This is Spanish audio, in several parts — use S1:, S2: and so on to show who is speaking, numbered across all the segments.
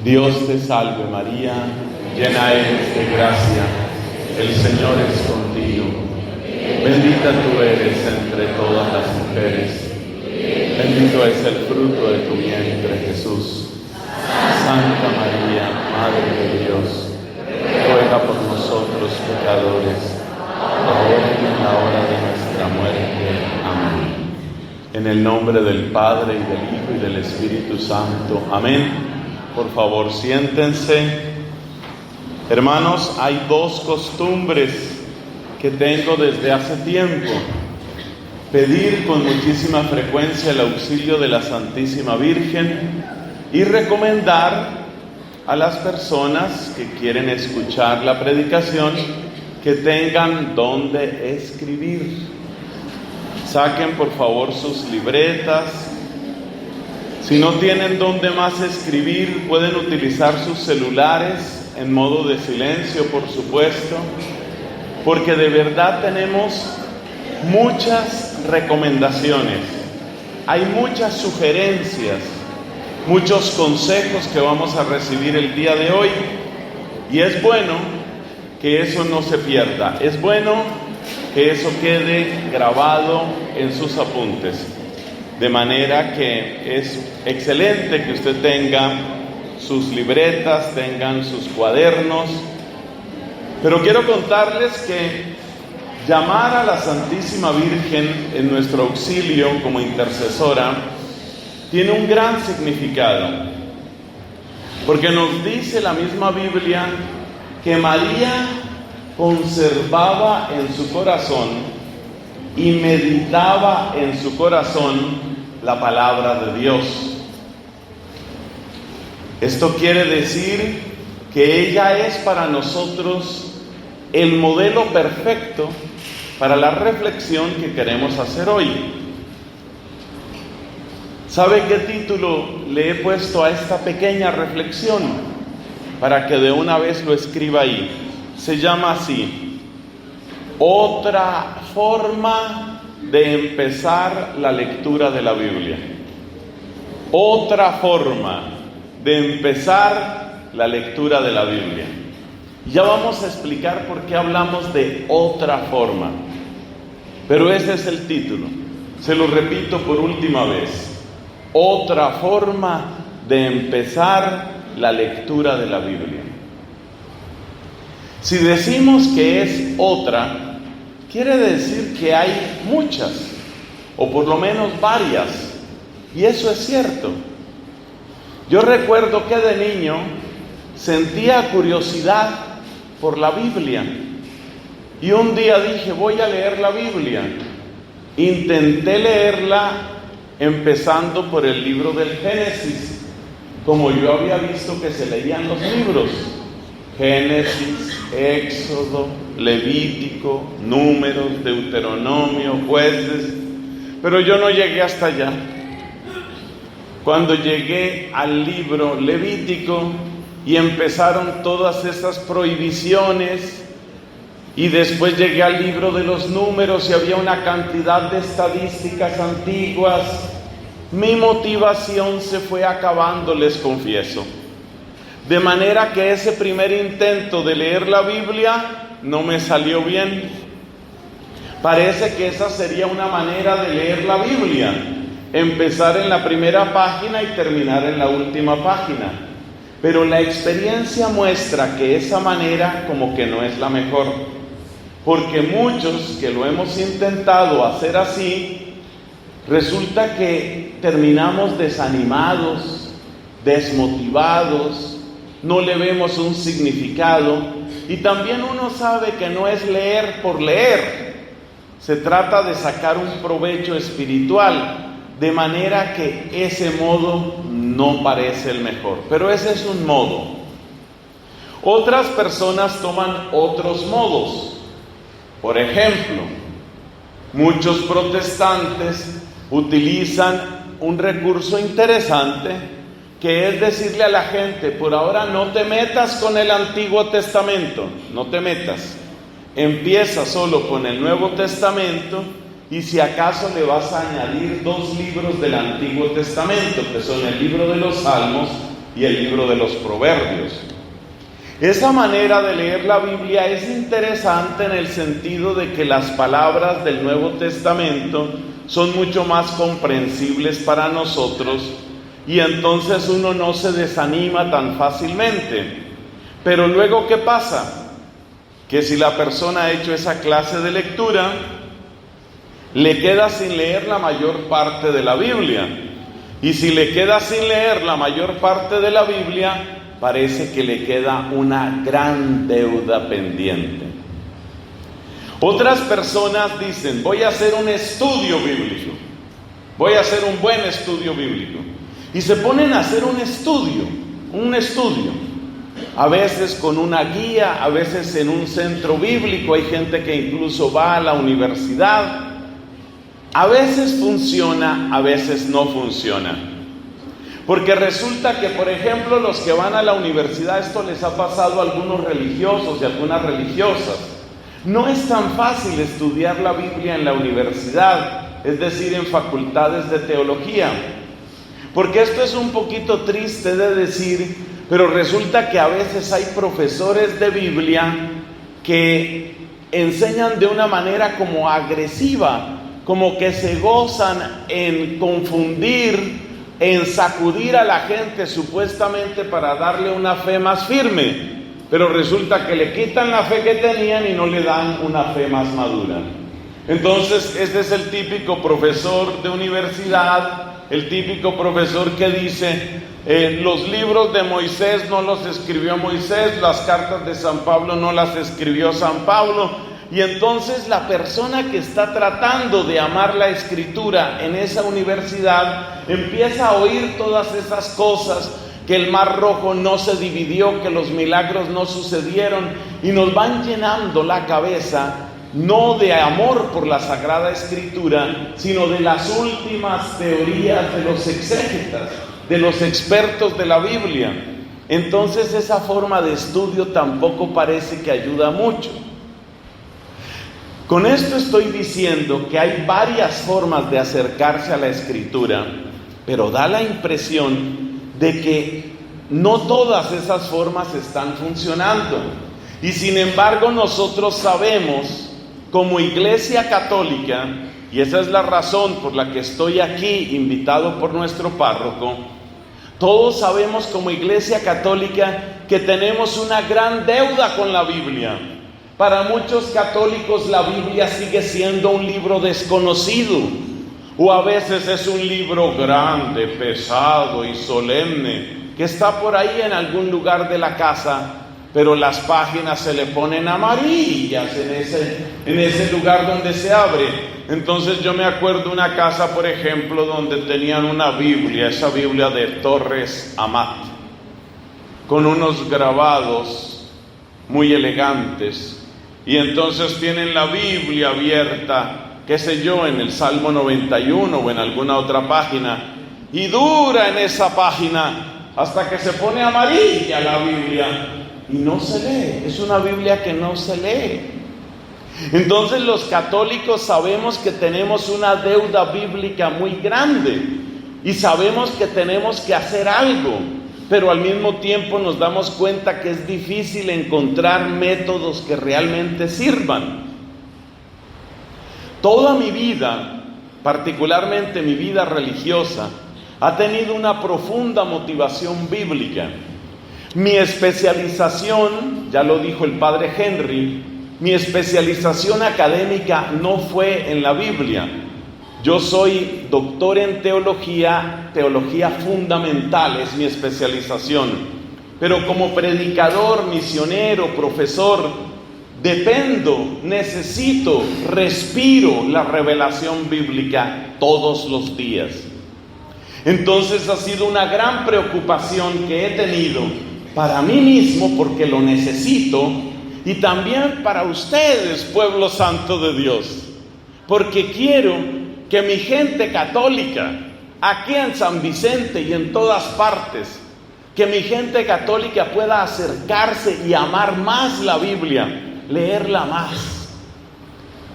S1: Dios te salve María, llena eres de gracia, el Señor es contigo. Bendita tú eres entre todas las mujeres, bendito es el fruto de tu vientre, Jesús. Santa María, Madre de Dios, ruega por nosotros pecadores, ahora y en la hora de nuestra muerte. Amén. En el nombre del Padre, y del Hijo, y del Espíritu Santo. Amén. Por favor, siéntense. Hermanos, hay dos costumbres que tengo desde hace tiempo. Pedir con muchísima frecuencia el auxilio de la Santísima Virgen y recomendar a las personas que quieren escuchar la predicación que tengan donde escribir. Saquen por favor sus libretas. Si no tienen donde más escribir, pueden utilizar sus celulares en modo de silencio, por supuesto, porque de verdad tenemos muchas recomendaciones, hay muchas sugerencias, muchos consejos que vamos a recibir el día de hoy, y es bueno que eso no se pierda, es bueno que eso quede grabado en sus apuntes, de manera que es excelente que usted tenga sus libretas, tengan sus cuadernos, pero quiero contarles que llamar a la Santísima Virgen en nuestro auxilio como intercesora tiene un gran significado, porque nos dice la misma Biblia que María conservaba en su corazón y meditaba en su corazón la palabra de Dios. Esto quiere decir que ella es para nosotros el modelo perfecto para la reflexión que queremos hacer hoy. ¿Sabe qué título le he puesto a esta pequeña reflexión? Para que de una vez lo escriba ahí. Se llama así: otra forma de empezar la lectura de la Biblia. Otra forma de empezar la lectura de la Biblia. Ya vamos a explicar por qué hablamos de otra forma. Pero ese es el título. Se lo repito por última vez. Otra forma de empezar la lectura de la Biblia. Si decimos que es otra, quiere decir que hay muchas, o por lo menos varias, y eso es cierto. Yo recuerdo que de niño sentía curiosidad por la Biblia, y un día dije, voy a leer la Biblia. Intenté leerla empezando por el libro del Génesis, como yo había visto que se leían los libros. Génesis, Éxodo, Levítico, Números, Deuteronomio, Jueces, pero yo no llegué hasta allá. Cuando llegué al libro Levítico y empezaron todas esas prohibiciones, y después llegué al libro de los Números y había una cantidad de estadísticas antiguas, mi motivación se fue acabando, les confieso. De manera que ese primer intento de leer la Biblia no me salió bien. Parece que esa sería una manera de leer la Biblia: empezar en la primera página y terminar en la última página. Pero la experiencia muestra que esa manera como que no es la mejor, porque muchos que lo hemos intentado hacer así, resulta que terminamos desanimados, desmotivados, no le vemos un significado, y también uno sabe que no es leer por leer, se trata de sacar un provecho espiritual, de manera que ese modo no parece el mejor, pero ese es un modo. Otras personas toman otros modos. Por ejemplo, muchos protestantes utilizan un recurso interesante, que es decirle a la gente, por ahora no te metas con el Antiguo Testamento, no te metas, empieza solo con el Nuevo Testamento, y si acaso le vas a añadir 2 libros del Antiguo Testamento, que son el libro de los Salmos y el libro de los Proverbios. Esa manera de leer la Biblia es interesante en el sentido de que las palabras del Nuevo Testamento son mucho más comprensibles para nosotros y entonces uno no se desanima tan fácilmente. Pero luego, ¿qué pasa? Que si la persona ha hecho esa clase de lectura, le queda sin leer la mayor parte de la Biblia. Y si le queda sin leer la mayor parte de la Biblia, parece que le queda una gran deuda pendiente. Otras personas dicen, voy a hacer un estudio bíblico, voy a hacer un buen estudio bíblico. Y se ponen a hacer un estudio. A veces con una guía, a veces en un centro bíblico, hay gente que incluso va a la universidad. A veces funciona, a veces no funciona. Porque resulta que, por ejemplo, los que van a la universidad, esto les ha pasado a algunos religiosos y algunas religiosas. No es tan fácil estudiar la Biblia en la universidad, es decir, en facultades de teología. Porque esto es un poquito triste de decir, pero resulta que a veces hay profesores de Biblia que enseñan de una manera como agresiva, como que se gozan en confundir, en sacudir a la gente supuestamente para darle una fe más firme, pero resulta que le quitan la fe que tenían y no le dan una fe más madura. Entonces, este es el típico profesor de universidad, el típico profesor que dice, los libros de Moisés no los escribió Moisés, las cartas de San Pablo no las escribió San Pablo. Y entonces la persona que está tratando de amar la Escritura en esa universidad empieza a oír todas esas cosas, que el Mar Rojo no se dividió, que los milagros no sucedieron, y nos van llenando la cabeza no de amor por la Sagrada Escritura, sino de las últimas teorías de los exégetas, de los expertos de la Biblia. Entonces esa forma de estudio tampoco parece que ayuda mucho. Con esto estoy diciendo que hay varias formas de acercarse a la Escritura, pero da la impresión de que no todas esas formas están funcionando. Y sin embargo nosotros sabemos, como Iglesia Católica, y esa es la razón por la que estoy aquí invitado por nuestro párroco, todos sabemos como Iglesia Católica que tenemos una gran deuda con la Biblia. Para muchos católicos la Biblia sigue siendo un libro desconocido, o a veces es un libro grande, pesado y solemne, que está por ahí en algún lugar de la casa, pero las páginas se le ponen amarillas en ese lugar donde se abre. Entonces yo me acuerdo una casa, por ejemplo, donde tenían una Biblia, esa Biblia de Torres Amat, con unos grabados muy elegantes. Y entonces tienen la Biblia abierta, qué sé yo, en el Salmo 91 o en alguna otra página, y dura en esa página hasta que se pone amarilla la Biblia y no se lee. Es una Biblia que no se lee. Entonces los católicos sabemos que tenemos una deuda bíblica muy grande y sabemos que tenemos que hacer algo, pero al mismo tiempo nos damos cuenta que es difícil encontrar métodos que realmente sirvan. Toda mi vida, particularmente mi vida religiosa, ha tenido una profunda motivación bíblica. Mi especialización, ya lo dijo el padre Henry, mi especialización académica no fue en la Biblia. Yo soy doctor en teología fundamental, es mi especialización. Pero como predicador, misionero, profesor, dependo, necesito, respiro la revelación bíblica todos los días. Entonces ha sido una gran preocupación que he tenido para mí mismo, porque lo necesito, y también para ustedes, pueblo santo de Dios, porque quiero que mi gente católica, aquí en San Vicente y en todas partes, que mi gente católica pueda acercarse y amar más la Biblia, leerla más,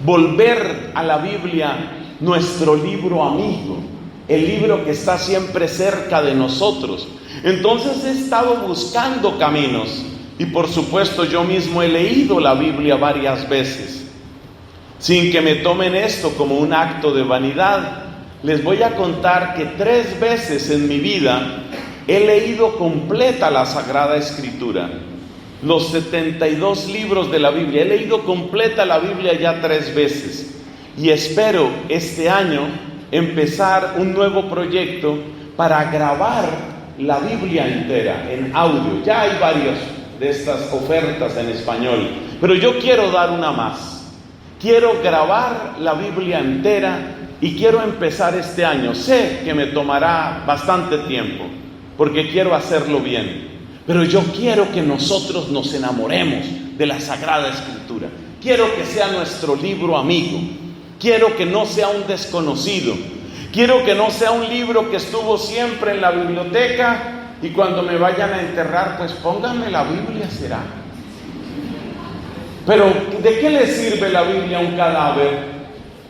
S1: volver a la Biblia nuestro libro amigo, el libro que está siempre cerca de nosotros. Entonces he estado buscando caminos y por supuesto yo mismo he leído la Biblia varias veces. Sin que me tomen esto como un acto de vanidad, les voy a contar que 3 veces en mi vida he leído completa la Sagrada Escritura. Los 72 libros de la Biblia, he leído completa la Biblia ya 3 veces. Y espero este año empezar un nuevo proyecto para grabar la Biblia entera en audio. Ya hay varias de estas ofertas en español, pero yo quiero dar una más. Quiero grabar la Biblia entera y quiero empezar este año. Sé que me tomará bastante tiempo, porque quiero hacerlo bien, pero yo quiero que nosotros nos enamoremos de la Sagrada Escritura. Quiero que sea nuestro libro amigo. Quiero que no sea un desconocido. Quiero que no sea un libro que estuvo siempre en la biblioteca y cuando me vayan a enterrar, pues pónganme la Biblia, será. Pero ¿de qué le sirve la Biblia a un cadáver?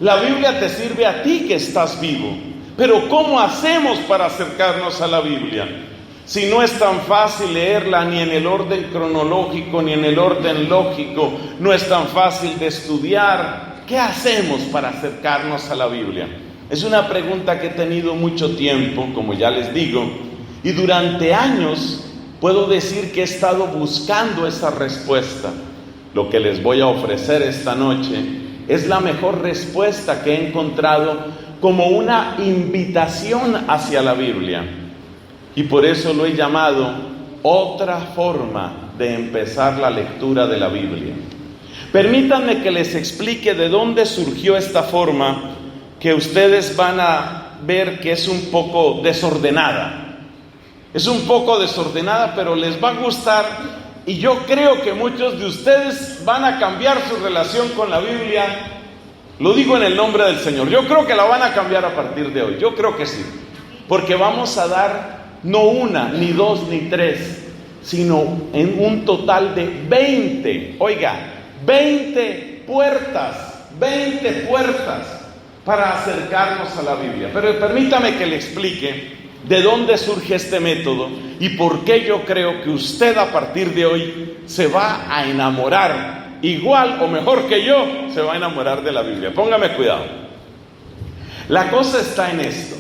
S1: La Biblia te sirve a ti que estás vivo. Pero ¿cómo hacemos para acercarnos a la Biblia? Si no es tan fácil leerla ni en el orden cronológico ni en el orden lógico, no es tan fácil de estudiar, ¿qué hacemos para acercarnos a la Biblia? Es una pregunta que he tenido mucho tiempo, como ya les digo, y durante años puedo decir que he estado buscando esa respuesta. Lo que les voy a ofrecer esta noche es la mejor respuesta que he encontrado como una invitación hacia la Biblia. Y por eso lo he llamado otra forma de empezar la lectura de la Biblia. Permítanme que les explique de dónde surgió esta forma, que ustedes van a ver que es un poco desordenada. Es un poco desordenada, pero les va a gustar. Y yo creo que muchos de ustedes van a cambiar su relación con la Biblia. Lo digo en el nombre del Señor. Yo creo que la van a cambiar a partir de hoy. Yo creo que sí. Porque vamos a dar no 1, ni 2, ni 3, sino en un total de 20. Oiga, 20 puertas. 20 puertas para acercarnos a la Biblia. Pero permítame que le explique de dónde surge este método y por qué yo creo que usted a partir de hoy se va a enamorar, igual o mejor que yo, se va a enamorar de la Biblia. Póngame cuidado. La cosa está en esto.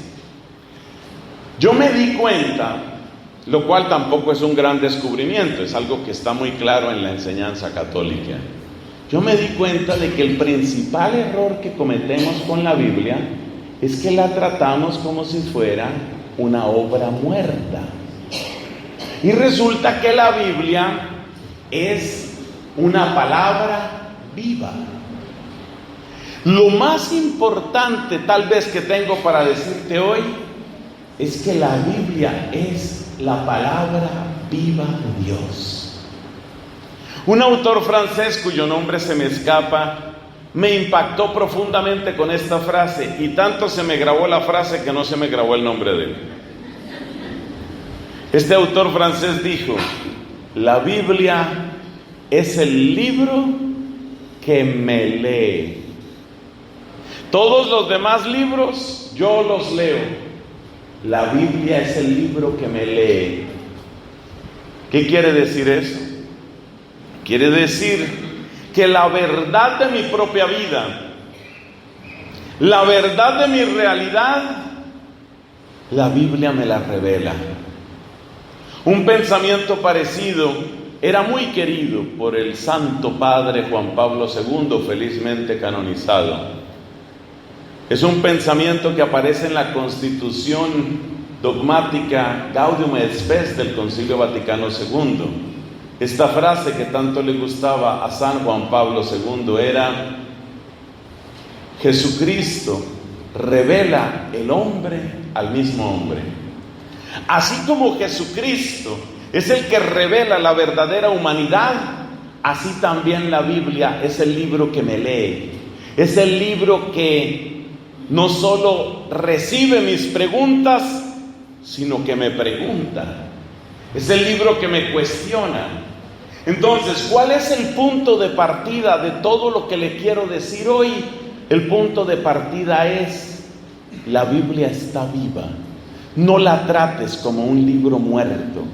S1: Yo me di cuenta, lo cual tampoco es un gran descubrimiento, es algo que está muy claro en la enseñanza católica. Yo me di cuenta de que el principal error que cometemos con la Biblia es que la tratamos como si fuera una obra muerta. Y resulta que la Biblia es una palabra viva. Lo más importante tal vez que tengo para decirte hoy es que la Biblia es la palabra viva de Dios. Un autor francés cuyo nombre se me escapa me impactó profundamente con esta frase, y tanto se me grabó la frase que no se me grabó el nombre de él. Este autor francés dijo: la Biblia es el libro que me lee. Todos los demás libros yo los leo. La Biblia es el libro que me lee. ¿Qué quiere decir eso? Quiere decir que la verdad de mi propia vida, la verdad de mi realidad, la Biblia me la revela. Un pensamiento parecido era muy querido por el Santo Padre Juan Pablo II, felizmente canonizado. Es un pensamiento que aparece en la Constitución dogmática Gaudium et Spes del Concilio Vaticano II. Esta frase que tanto le gustaba a San Juan Pablo II era: Jesucristo revela el hombre al mismo hombre. Así como Jesucristo es el que revela la verdadera humanidad, así también la Biblia es el libro que me lee. Es el libro que no solo recibe mis preguntas, sino que me pregunta. Es el libro que me cuestiona. Entonces, ¿cuál es el punto de partida de todo lo que le quiero decir hoy? El punto de partida es la Biblia está viva. No la trates como un libro muerto.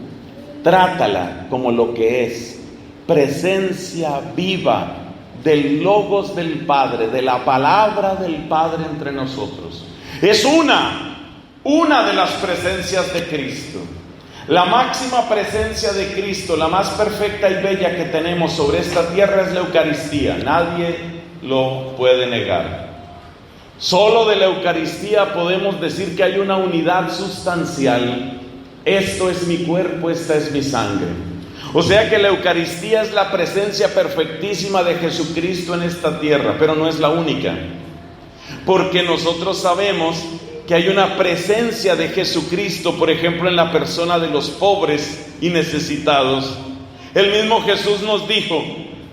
S1: Trátala como lo que es: presencia viva del Logos del Padre, de la palabra del Padre entre nosotros. Es una de las presencias de Cristo. La máxima presencia de Cristo, la más perfecta y bella que tenemos sobre esta tierra, es la Eucaristía. Nadie lo puede negar. Solo de la Eucaristía podemos decir que hay una unidad sustancial. Esto es mi cuerpo, esta es mi sangre. O sea que la Eucaristía es la presencia perfectísima de Jesucristo en esta tierra, pero no es la única. Porque nosotros sabemos que hay una presencia de Jesucristo, por ejemplo, en la persona de los pobres y necesitados. El mismo Jesús nos dijo: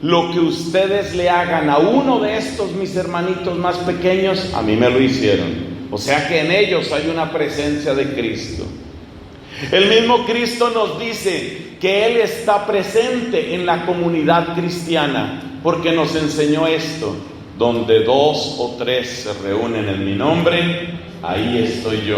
S1: lo que ustedes le hagan a uno de estos mis hermanitos más pequeños, a mí me lo hicieron. O sea que en ellos hay una presencia de Cristo. El mismo Cristo nos dice que Él está presente en la comunidad cristiana, porque nos enseñó esto: donde 2 o 3 se reúnen en mi nombre, ahí estoy yo.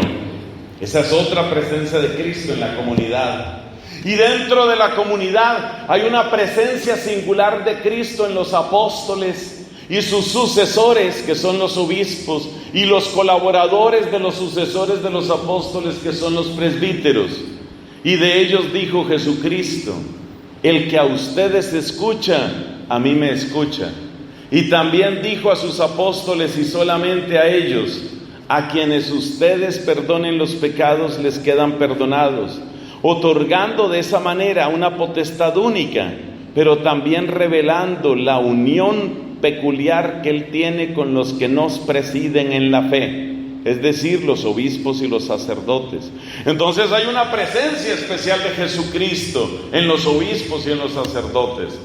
S1: Esa es otra presencia de Cristo en la comunidad. Y dentro de la comunidad hay una presencia singular de Cristo en los apóstoles y sus sucesores, que son los obispos, y los colaboradores de los sucesores de los apóstoles, que son los presbíteros. Y de ellos dijo Jesucristo: el que a ustedes escucha, a mí me escucha. Y también dijo a sus apóstoles, y solamente a ellos: a quienes ustedes perdonen los pecados, les quedan perdonados, otorgando de esa manera una potestad única, pero también revelando la unión peculiar que Él tiene con los que nos presiden en la fe, es decir, los obispos y los sacerdotes. Entonces hay una presencia especial de Jesucristo en los obispos y en los sacerdotes.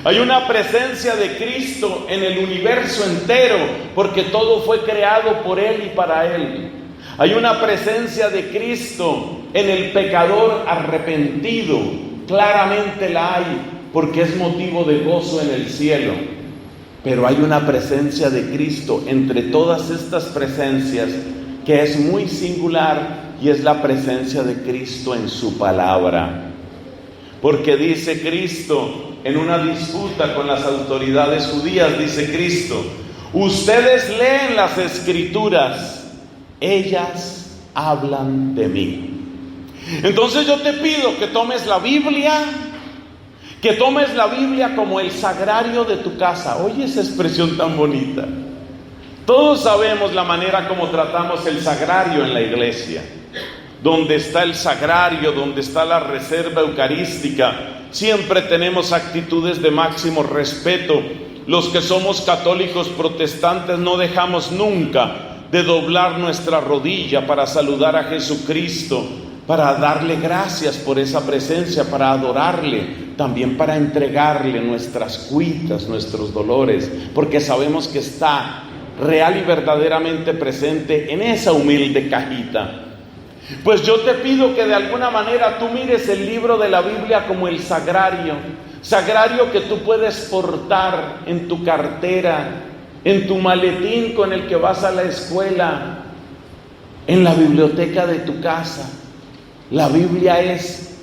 S1: Hay una presencia de Cristo en el universo entero, porque todo fue creado por Él y para Él. Hay una presencia de Cristo en el pecador arrepentido. Claramente la hay, porque es motivo de gozo en el cielo. Pero hay una presencia de Cristo entre todas estas presencias que es muy singular, y es la presencia de Cristo en su palabra. Porque dice Cristo en una disputa con las autoridades judías, dice Cristo: ustedes leen las Escrituras, ellas hablan de mí. Entonces yo te pido que tomes la Biblia, como el sagrario de tu casa. Oye, esa expresión tan bonita. Todos sabemos la manera como tratamos el sagrario en la iglesia. Donde está el sagrario, donde está la reserva eucarística, siempre tenemos actitudes de máximo respeto. Los que somos católicos protestantes no dejamos nunca de doblar nuestra rodilla para saludar a Jesucristo, para darle gracias por esa presencia, para adorarle, también para entregarle nuestras cuitas, nuestros dolores, porque sabemos que está real y verdaderamente presente en esa humilde cajita. Pues yo te pido que de alguna manera tú mires el libro de la Biblia como el sagrario que tú puedes portar en tu cartera, en tu maletín con el que vas a la escuela, en la biblioteca de tu casa. La Biblia es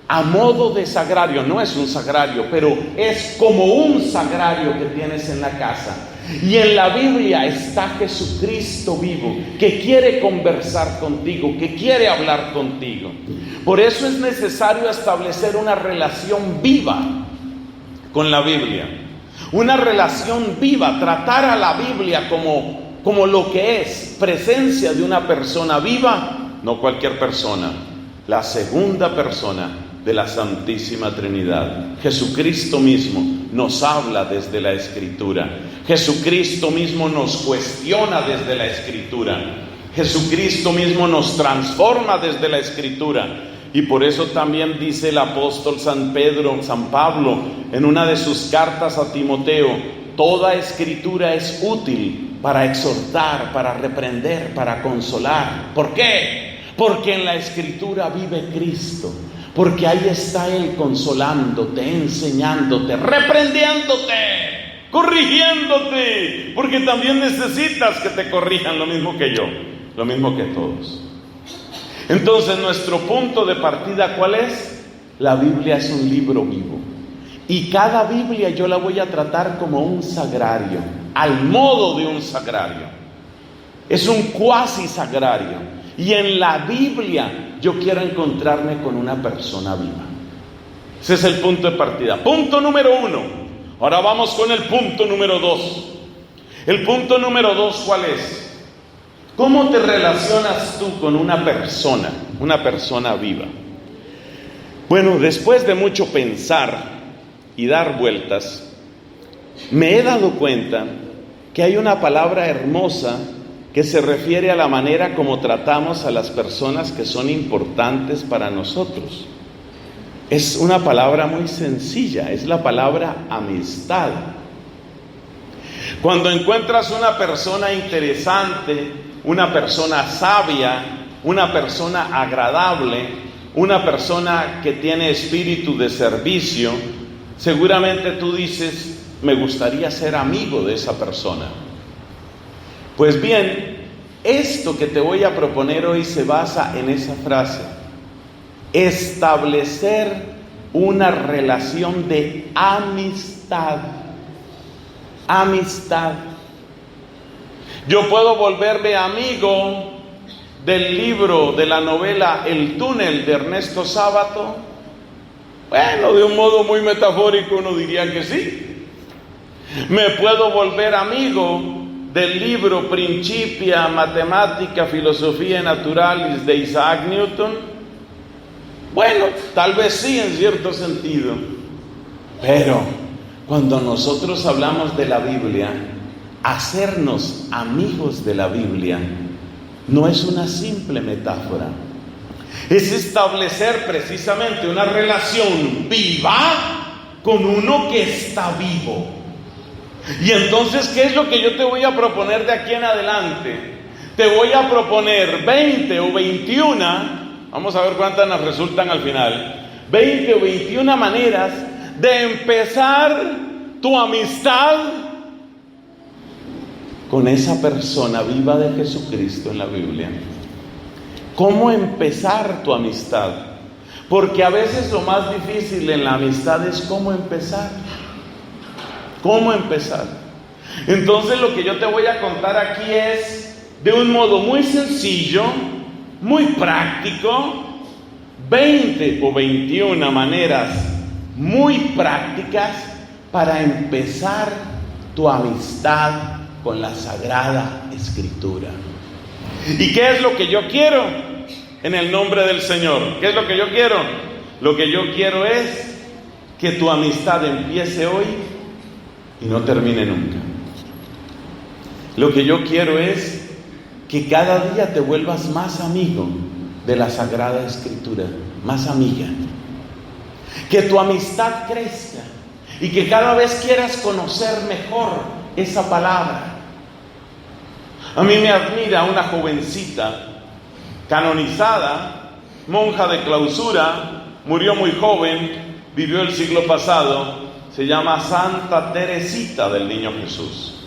S1: a modo de sagrario, no es un sagrario, pero es como un sagrario que tienes en la casa. Y en la Biblia está Jesucristo vivo, que quiere conversar contigo, que quiere hablar contigo. Por eso es necesario establecer una relación viva con la Biblia. Una relación viva, tratar a la Biblia como lo que es, presencia de una persona viva, no cualquier persona, la segunda persona de la Santísima Trinidad. Jesucristo mismo nos habla desde la Escritura. Jesucristo mismo nos cuestiona desde la Escritura. Jesucristo mismo nos transforma desde la Escritura. Y por eso también dice el apóstol San Pablo, en una de sus cartas a Timoteo: toda Escritura es útil para exhortar, para reprender, para consolar. ¿Por qué? Porque en la Escritura vive Cristo. Porque ahí está Él consolándote, enseñándote, reprendiéndote, corrigiéndote. Porque también necesitas que te corrijan lo mismo que yo. lo mismo que todos. Entonces, nuestro punto de partida, ¿cuál es? La Biblia es un libro vivo. Y cada Biblia yo la voy a tratar como un sagrario, al modo de un sagrario. Es un cuasi sagrario. Y en la Biblia yo quiero encontrarme con una persona viva. Ese es el punto de partida. Punto número 1. Ahora vamos con el punto número 2. El punto número 2, ¿cuál es? ¿Cómo te relacionas tú con una persona viva? Bueno, después de mucho pensar y dar vueltas, me he dado cuenta que hay una palabra hermosa que se refiere a la manera como tratamos a las personas que son importantes para nosotros. Es una palabra muy sencilla, es la palabra amistad. Cuando encuentras una persona interesante, una persona sabia, una persona agradable, una persona que tiene espíritu de servicio, seguramente tú dices, me gustaría ser amigo de esa persona. Pues bien, esto que te voy a proponer hoy se basa en esa frase: establecer una relación de amistad. Amistad. Yo puedo volverme amigo del libro, de la novela El túnel de Ernesto Sábato. Bueno, de un modo muy metafórico uno diría que sí. Me puedo volver amigo del libro Principia Mathematica Philosophiae Naturalis de Isaac Newton. Bueno, tal vez sí, en cierto sentido. Pero cuando nosotros hablamos de la Biblia, hacernos amigos de la Biblia no es una simple metáfora. Es establecer precisamente una relación viva con uno que está vivo. Y entonces, ¿qué es lo que yo te voy a proponer de aquí en adelante? Te voy a proponer 20 o 21, vamos a ver cuántas nos resultan al final, 20 o 21 maneras de empezar tu amistad con esa persona viva de Jesucristo en la Biblia. ¿Cómo empezar tu amistad? Porque a veces lo más difícil en la amistad es cómo empezar. ¿Cómo empezar? Entonces lo que yo te voy a contar aquí es de un modo muy sencillo, muy práctico, 20 o 21 maneras muy prácticas para empezar tu amistad con la Sagrada Escritura. ¿Y qué es lo que yo quiero? En el nombre del Señor, ¿qué es lo que yo quiero? Lo que yo quiero es que tu amistad empiece hoy y no termine nunca. Lo que yo quiero es que cada día te vuelvas más amigo de la Sagrada Escritura, más amiga. Que tu amistad crezca y que cada vez quieras conocer mejor esa palabra. A mí me admira una jovencita canonizada, monja de clausura, murió muy joven, vivió el siglo pasado, se llama Santa Teresita del Niño Jesús.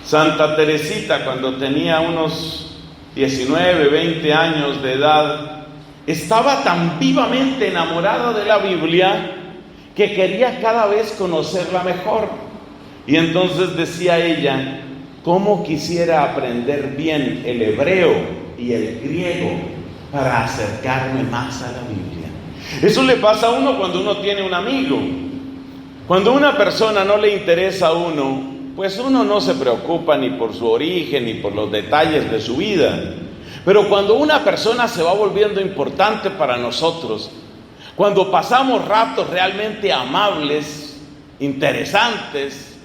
S1: Santa Teresita, cuando tenía unos 19, 20 años de edad, estaba tan vivamente enamorada de la Biblia que quería cada vez conocerla mejor. Y entonces decía ella, ¿cómo quisiera aprender bien el hebreo y el griego para acercarme más a la Biblia? Eso le pasa a uno cuando uno tiene un amigo. Cuando a una persona no le interesa a uno, pues uno no se preocupa ni por su origen ni por los detalles de su vida. Pero cuando una persona se va volviendo importante para nosotros, cuando pasamos ratos realmente amables, interesantes,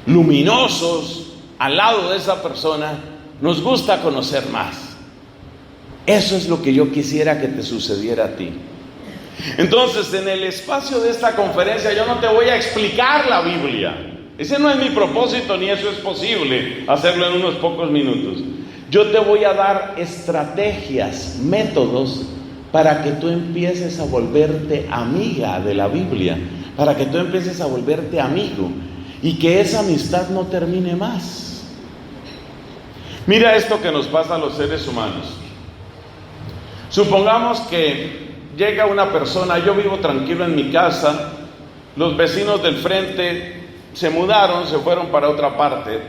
S1: luminosos al lado de esa persona, nos gusta conocer más. Eso es lo que yo quisiera que te sucediera a ti. Entonces, en el espacio de esta conferencia yo no te voy a explicar la Biblia. Ese no es mi propósito, ni eso es posible hacerlo en unos pocos minutos. Yo te voy a dar estrategias, métodos para que tú empieces a volverte amiga de la Biblia, para que tú empieces a volverte amigo y que esa amistad no termine más. Mira esto que nos pasa a los seres humanos. Supongamos que llega una persona, yo vivo tranquilo en mi casa, los vecinos del frente se mudaron, se fueron para otra parte,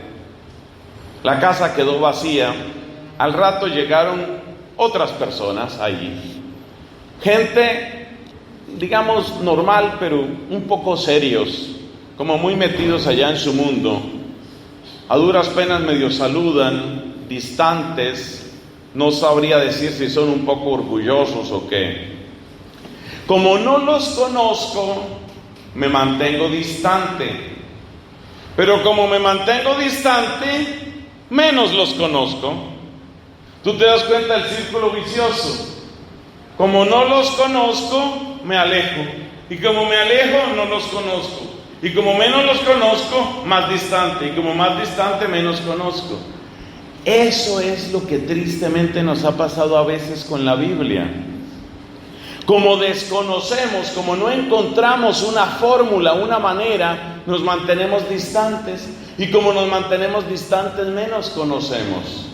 S1: la casa quedó vacía, al rato llegaron otras personas allí, gente, digamos, normal, pero un poco serios, como muy metidos allá en su mundo, a duras penas medio saludan, distantes, no sabría decir si son un poco orgullosos o qué. Como no los conozco, me mantengo distante. Pero como me mantengo distante, menos los conozco. Tú te das cuenta del círculo vicioso. Como no los conozco, me alejo. Y como me alejo, no los conozco. Y como menos los conozco, más distante. Y como más distante, menos conozco. Eso es lo que tristemente nos ha pasado a veces con la Biblia. Como desconocemos, como no encontramos una fórmula, una manera, nos mantenemos distantes. Y como nos mantenemos distantes, menos conocemos.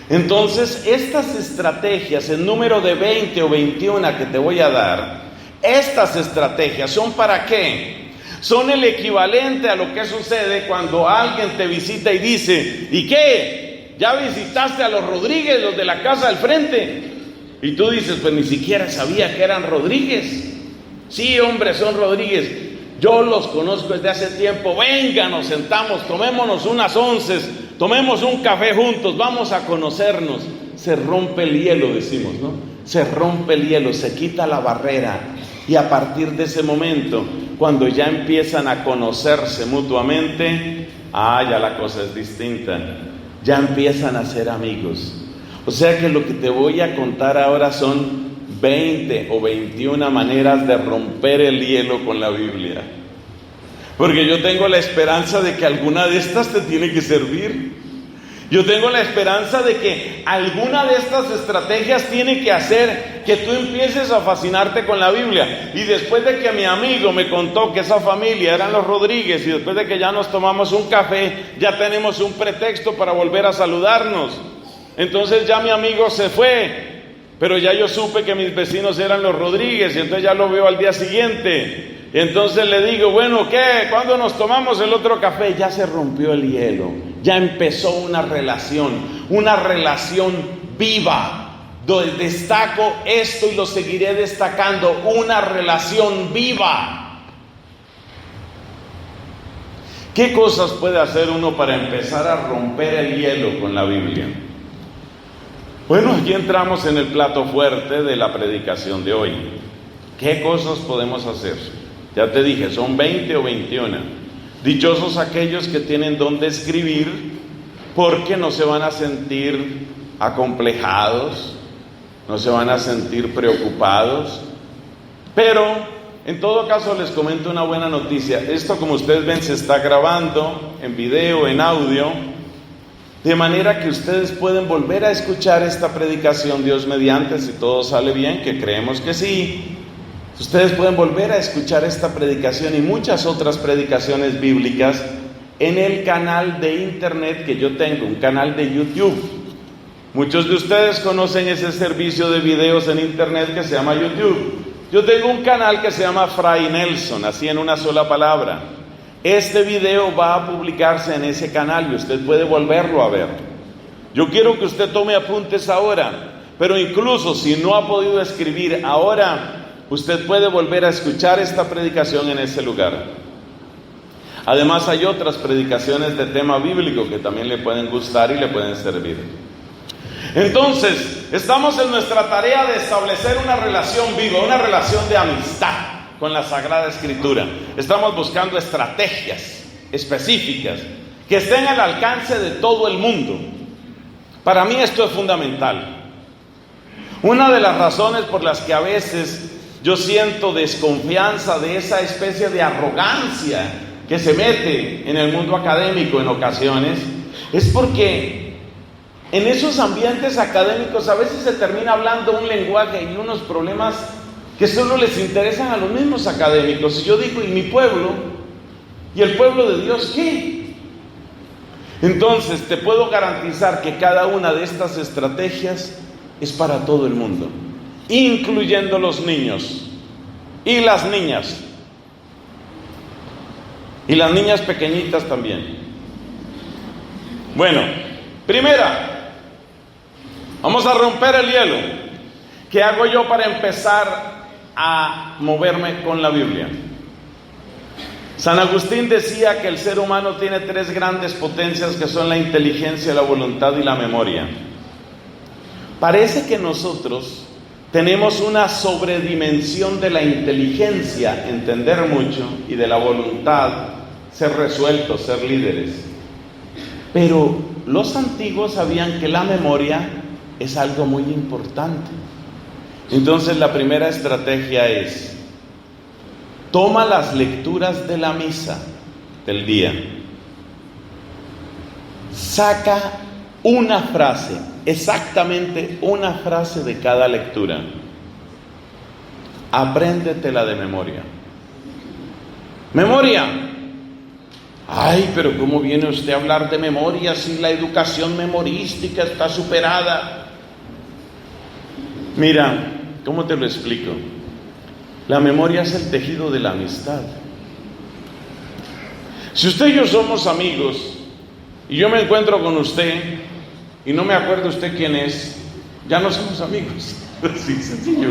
S1: Entonces, estas estrategias, el número de 20 o 21 que te voy a dar, estas estrategias son ¿para qué? Son el equivalente a lo que sucede cuando alguien te visita y dice, ¿y qué? ¿Ya visitaste a los Rodríguez, los de la casa del frente? Y tú dices, pues ni siquiera sabía que eran Rodríguez. Sí, hombre, son Rodríguez. Yo los conozco desde hace tiempo. Venga, nos sentamos, tomémonos unas onces, tomemos un café juntos, vamos a conocernos. Se rompe el hielo, decimos, ¿no? Se rompe el hielo, se quita la barrera. Y a partir de ese momento, cuando ya empiezan a conocerse mutuamente, ya la cosa es distinta. Ya empiezan a ser amigos. O sea que lo que te voy a contar ahora son 20 o 21 maneras de romper el hielo con la Biblia. Porque yo tengo la esperanza de que alguna de estas te tiene que servir. Yo tengo la esperanza de que alguna de estas estrategias tiene que hacer que tú empieces a fascinarte con la Biblia. Y después de que mi amigo me contó que esa familia eran los Rodríguez, y después de que ya nos tomamos un café, ya tenemos un pretexto para volver a saludarnos. Entonces ya mi amigo se fue, pero ya yo supe que mis vecinos eran los Rodríguez, y entonces ya lo veo al día siguiente. Y entonces le digo, bueno, ¿qué? ¿Cuándo nos tomamos el otro café? Ya se rompió el hielo, ya empezó una relación viva. Destaco esto y lo seguiré destacando, una relación viva. ¿Qué cosas puede hacer uno para empezar a romper el hielo con la Biblia? Bueno, aquí entramos en el plato fuerte de la predicación de hoy. ¿Qué cosas podemos hacer? Ya te dije, son 20 o 21. Dichosos aquellos que tienen don de escribir, porque no se van a sentir acomplejados, no se van a sentir preocupados. Pero, en todo caso, les comento una buena noticia. Esto, como ustedes ven, se está grabando en video, en audio, de manera que ustedes pueden volver a escuchar esta predicación, Dios mediante, si todo sale bien, que creemos que sí. Ustedes pueden volver a escuchar esta predicación y muchas otras predicaciones bíblicas en el canal de internet que yo tengo, un canal de YouTube. Muchos de ustedes conocen ese servicio de videos en internet que se llama YouTube. Yo tengo un canal que se llama Fray Nelson, así en una sola palabra. Este video va a publicarse en ese canal y usted puede volverlo a ver. Yo quiero que usted tome apuntes ahora, pero incluso si no ha podido escribir ahora, usted puede volver a escuchar esta predicación en ese lugar. Además, hay otras predicaciones de tema bíblico que también le pueden gustar y le pueden servir. Entonces, estamos en nuestra tarea de establecer una relación viva, una relación de amistad con la Sagrada Escritura. Estamos buscando estrategias específicas que estén al alcance de todo el mundo. Para mí esto es fundamental. Una de las razones por las que a veces yo siento desconfianza de esa especie de arrogancia que se mete en el mundo académico en ocasiones, es porque en esos ambientes académicos a veces se termina hablando un lenguaje y unos problemas que solo les interesan a los mismos académicos. Y yo digo, ¿y mi pueblo? ¿Y el pueblo de Dios qué? Entonces, te puedo garantizar que cada una de estas estrategias es para todo el mundo, incluyendo los niños y las niñas. Y las niñas pequeñitas también. Bueno, primera, vamos a romper el hielo. ¿Qué hago yo para empezar a moverme con la Biblia? San Agustín decía que el ser humano tiene tres grandes potencias que son la inteligencia, la voluntad y la memoria. Parece que nosotros tenemos una sobredimensión de la inteligencia, entender mucho, y de la voluntad, ser resueltos, ser líderes. Pero los antiguos sabían que la memoria es algo muy importante. Entonces la primera estrategia es: toma las lecturas de la misa del día, saca una frase, exactamente una frase de cada lectura, apréndetela de memoria. Memoria. Ay, pero ¿cómo viene usted a hablar de memoria si la educación memorística está superada? Mira, ¿cómo te lo explico? La memoria es el tejido de la amistad. Si usted y yo somos amigos y yo me encuentro con usted y no me acuerdo usted quién es, ya no somos amigos. Así sencillo.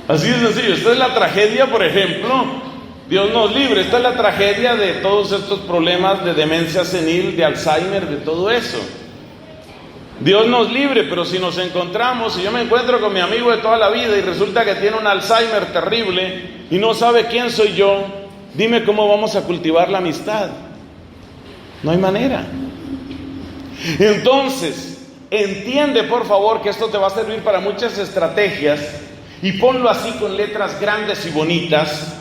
S1: Así de sencillo. Esta es la tragedia, por ejemplo. Dios nos libre. Esta es la tragedia de todos estos problemas de demencia senil, de Alzheimer, de todo eso. Dios nos libre, pero si nos encontramos, si yo me encuentro con mi amigo de toda la vida y resulta que tiene un Alzheimer terrible y no sabe quién soy yo, dime cómo vamos a cultivar la amistad. No hay manera. Entonces, entiende por favor que esto te va a servir para muchas estrategias y ponlo así con letras grandes y bonitas.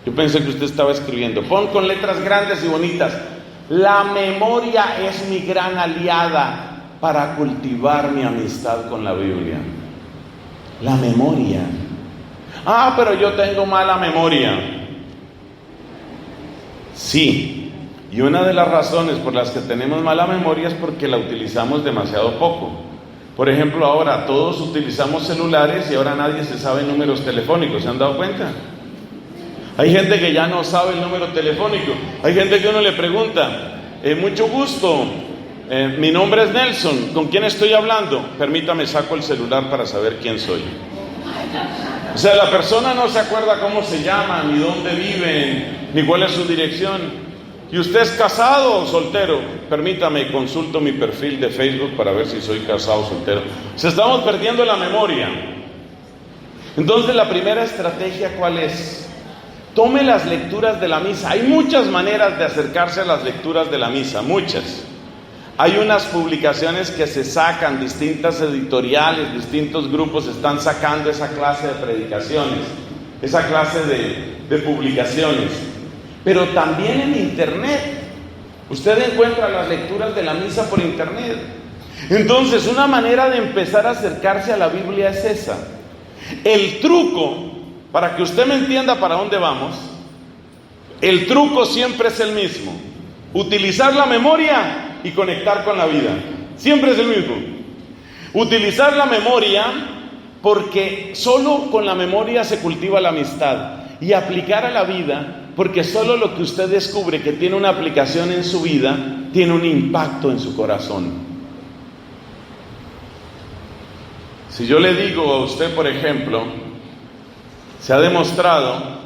S1: Yo pensé que usted estaba escribiendo. Pon con letras grandes y bonitas: la memoria es mi gran aliada para cultivar mi amistad con la Biblia. La memoria. Ah, pero yo tengo mala memoria. Sí, y una de las razones por las que tenemos mala memoria es porque la utilizamos demasiado poco. Por ejemplo, ahora todos utilizamos celulares y ahora nadie se sabe números telefónicos. ¿Se han dado cuenta? Hay gente que ya no sabe el número telefónico. Hay gente que uno le pregunta: mucho gusto, mi nombre es Nelson, ¿con quién estoy hablando? Permítame, saco el celular para saber quién soy. O sea, la persona no se acuerda cómo se llama, ni dónde viven, ni cuál es su dirección. ¿Y usted es casado o soltero? Permítame, consulto mi perfil de Facebook para ver si soy casado o soltero. O sea, estamos perdiendo la memoria. Entonces, la primera estrategia, ¿cuál es? Tome las lecturas de la misa. Hay muchas maneras de acercarse a las lecturas de la misa, muchas. Hay unas publicaciones que se sacan, distintas editoriales, distintos grupos están sacando esa clase de predicaciones, esa clase de publicaciones. Pero también en internet, usted encuentra las lecturas de la misa por internet. Entonces, una manera de empezar a acercarse a la Biblia es esa. El truco, para que usted me entienda para dónde vamos, el truco siempre es el mismo: utilizar la memoria y conectar con la vida. Siempre es el mismo. Utilizar la memoria, porque solo con la memoria se cultiva la amistad, y aplicar a la vida, porque solo lo que usted descubre que tiene una aplicación en su vida tiene un impacto en su corazón. Si yo le digo a usted, por ejemplo, se ha demostrado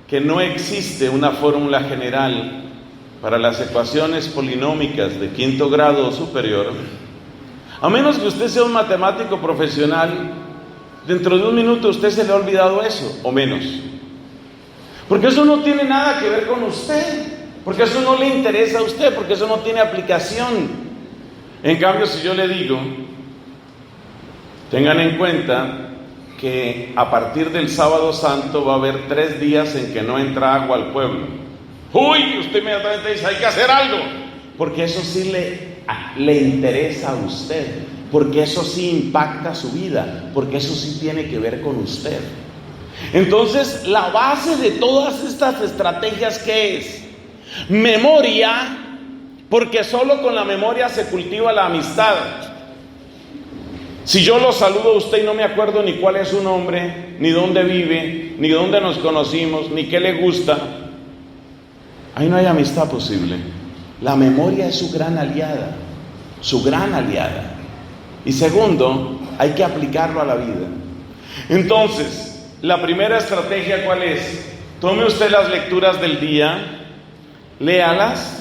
S1: que no existe una fórmula general para las ecuaciones polinómicas de quinto grado o superior, a menos que usted sea un matemático profesional. Dentro de un minuto a usted se le ha olvidado eso, o menos, porque eso no tiene nada que ver con usted, porque eso no le interesa a usted, porque eso no tiene aplicación. En cambio, si yo le digo: tengan en cuenta que a partir del sábado santo va a haber 3 días en que no entra agua al pueblo. Uy, usted inmediatamente dice: hay que hacer algo, porque eso sí le interesa a usted, porque eso sí impacta su vida, porque eso sí tiene que ver con usted. Entonces, la base de todas estas estrategias, ¿qué es? Memoria, porque solo con la memoria se cultiva la amistad. Si yo lo saludo a usted y no me acuerdo ni cuál es su nombre, ni dónde vive, ni dónde nos conocimos, ni qué le gusta, ahí no hay amistad posible. La memoria es su gran aliada, su gran aliada. Y segundo, hay que aplicarlo a la vida. Entonces, la primera estrategia, ¿cuál es? Tome usted las lecturas del día, léalas.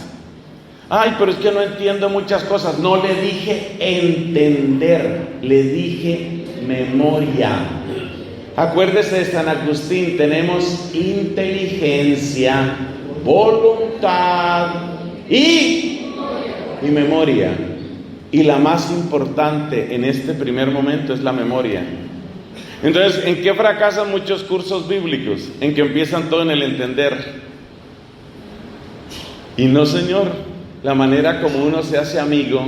S1: Ay, pero es que no entiendo muchas cosas. No le dije entender, le dije memoria. Acuérdese de San Agustín, tenemos inteligencia, voluntad y memoria. Y la más importante en este primer momento es la memoria. Entonces, ¿en qué fracasan muchos cursos bíblicos? En que empiezan todo en el entender. Y no, señor, la manera como uno se hace amigo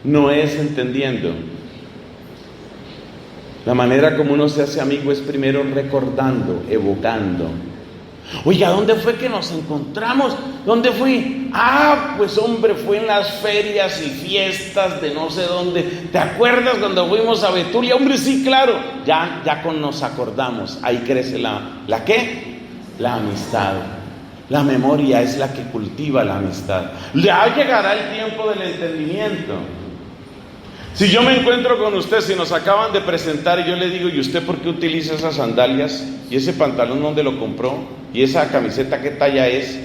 S1: no es entendiendo. La manera como uno se hace amigo es primero recordando, evocando. Oiga, ¿dónde fue que nos encontramos? ¿Dónde fui? Ah, pues hombre, fue en las ferias y fiestas de no sé dónde. ¿Te acuerdas cuando fuimos a Betulia? Hombre, sí, claro. Ya nos acordamos. Ahí crece ¿la qué? La amistad. La memoria es la que cultiva la amistad. Ya llegará el tiempo del entendimiento. Si yo me encuentro con usted, si nos acaban de presentar y yo le digo, ¿y usted por qué utiliza esas sandalias? ¿Y ese pantalón dónde lo compró? ¿Y esa camiseta qué talla es?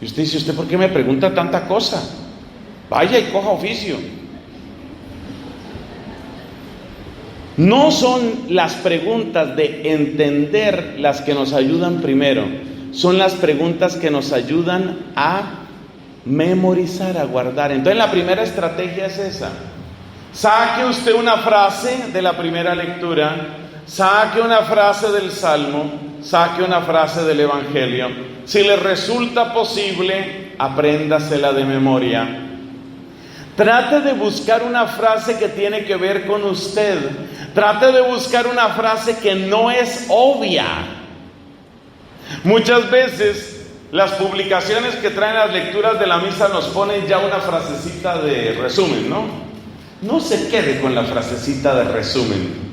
S1: Y usted dice, ¿usted por qué me pregunta tanta cosa? Vaya y coja oficio. No son las preguntas de entender las que nos ayudan primero, son las preguntas que nos ayudan a memorizar, a guardar. Entonces la primera estrategia es esa. Saque usted una frase de la primera lectura, saque una frase del Salmo, saque una frase del Evangelio. Si le resulta posible, apréndasela de memoria. Trate de buscar una frase que tiene que ver con usted. Trate de buscar una frase que no es obvia. Muchas veces las publicaciones que traen las lecturas de la misa nos ponen ya una frasecita de resumen, ¿no? No se quede con la frasecita de resumen.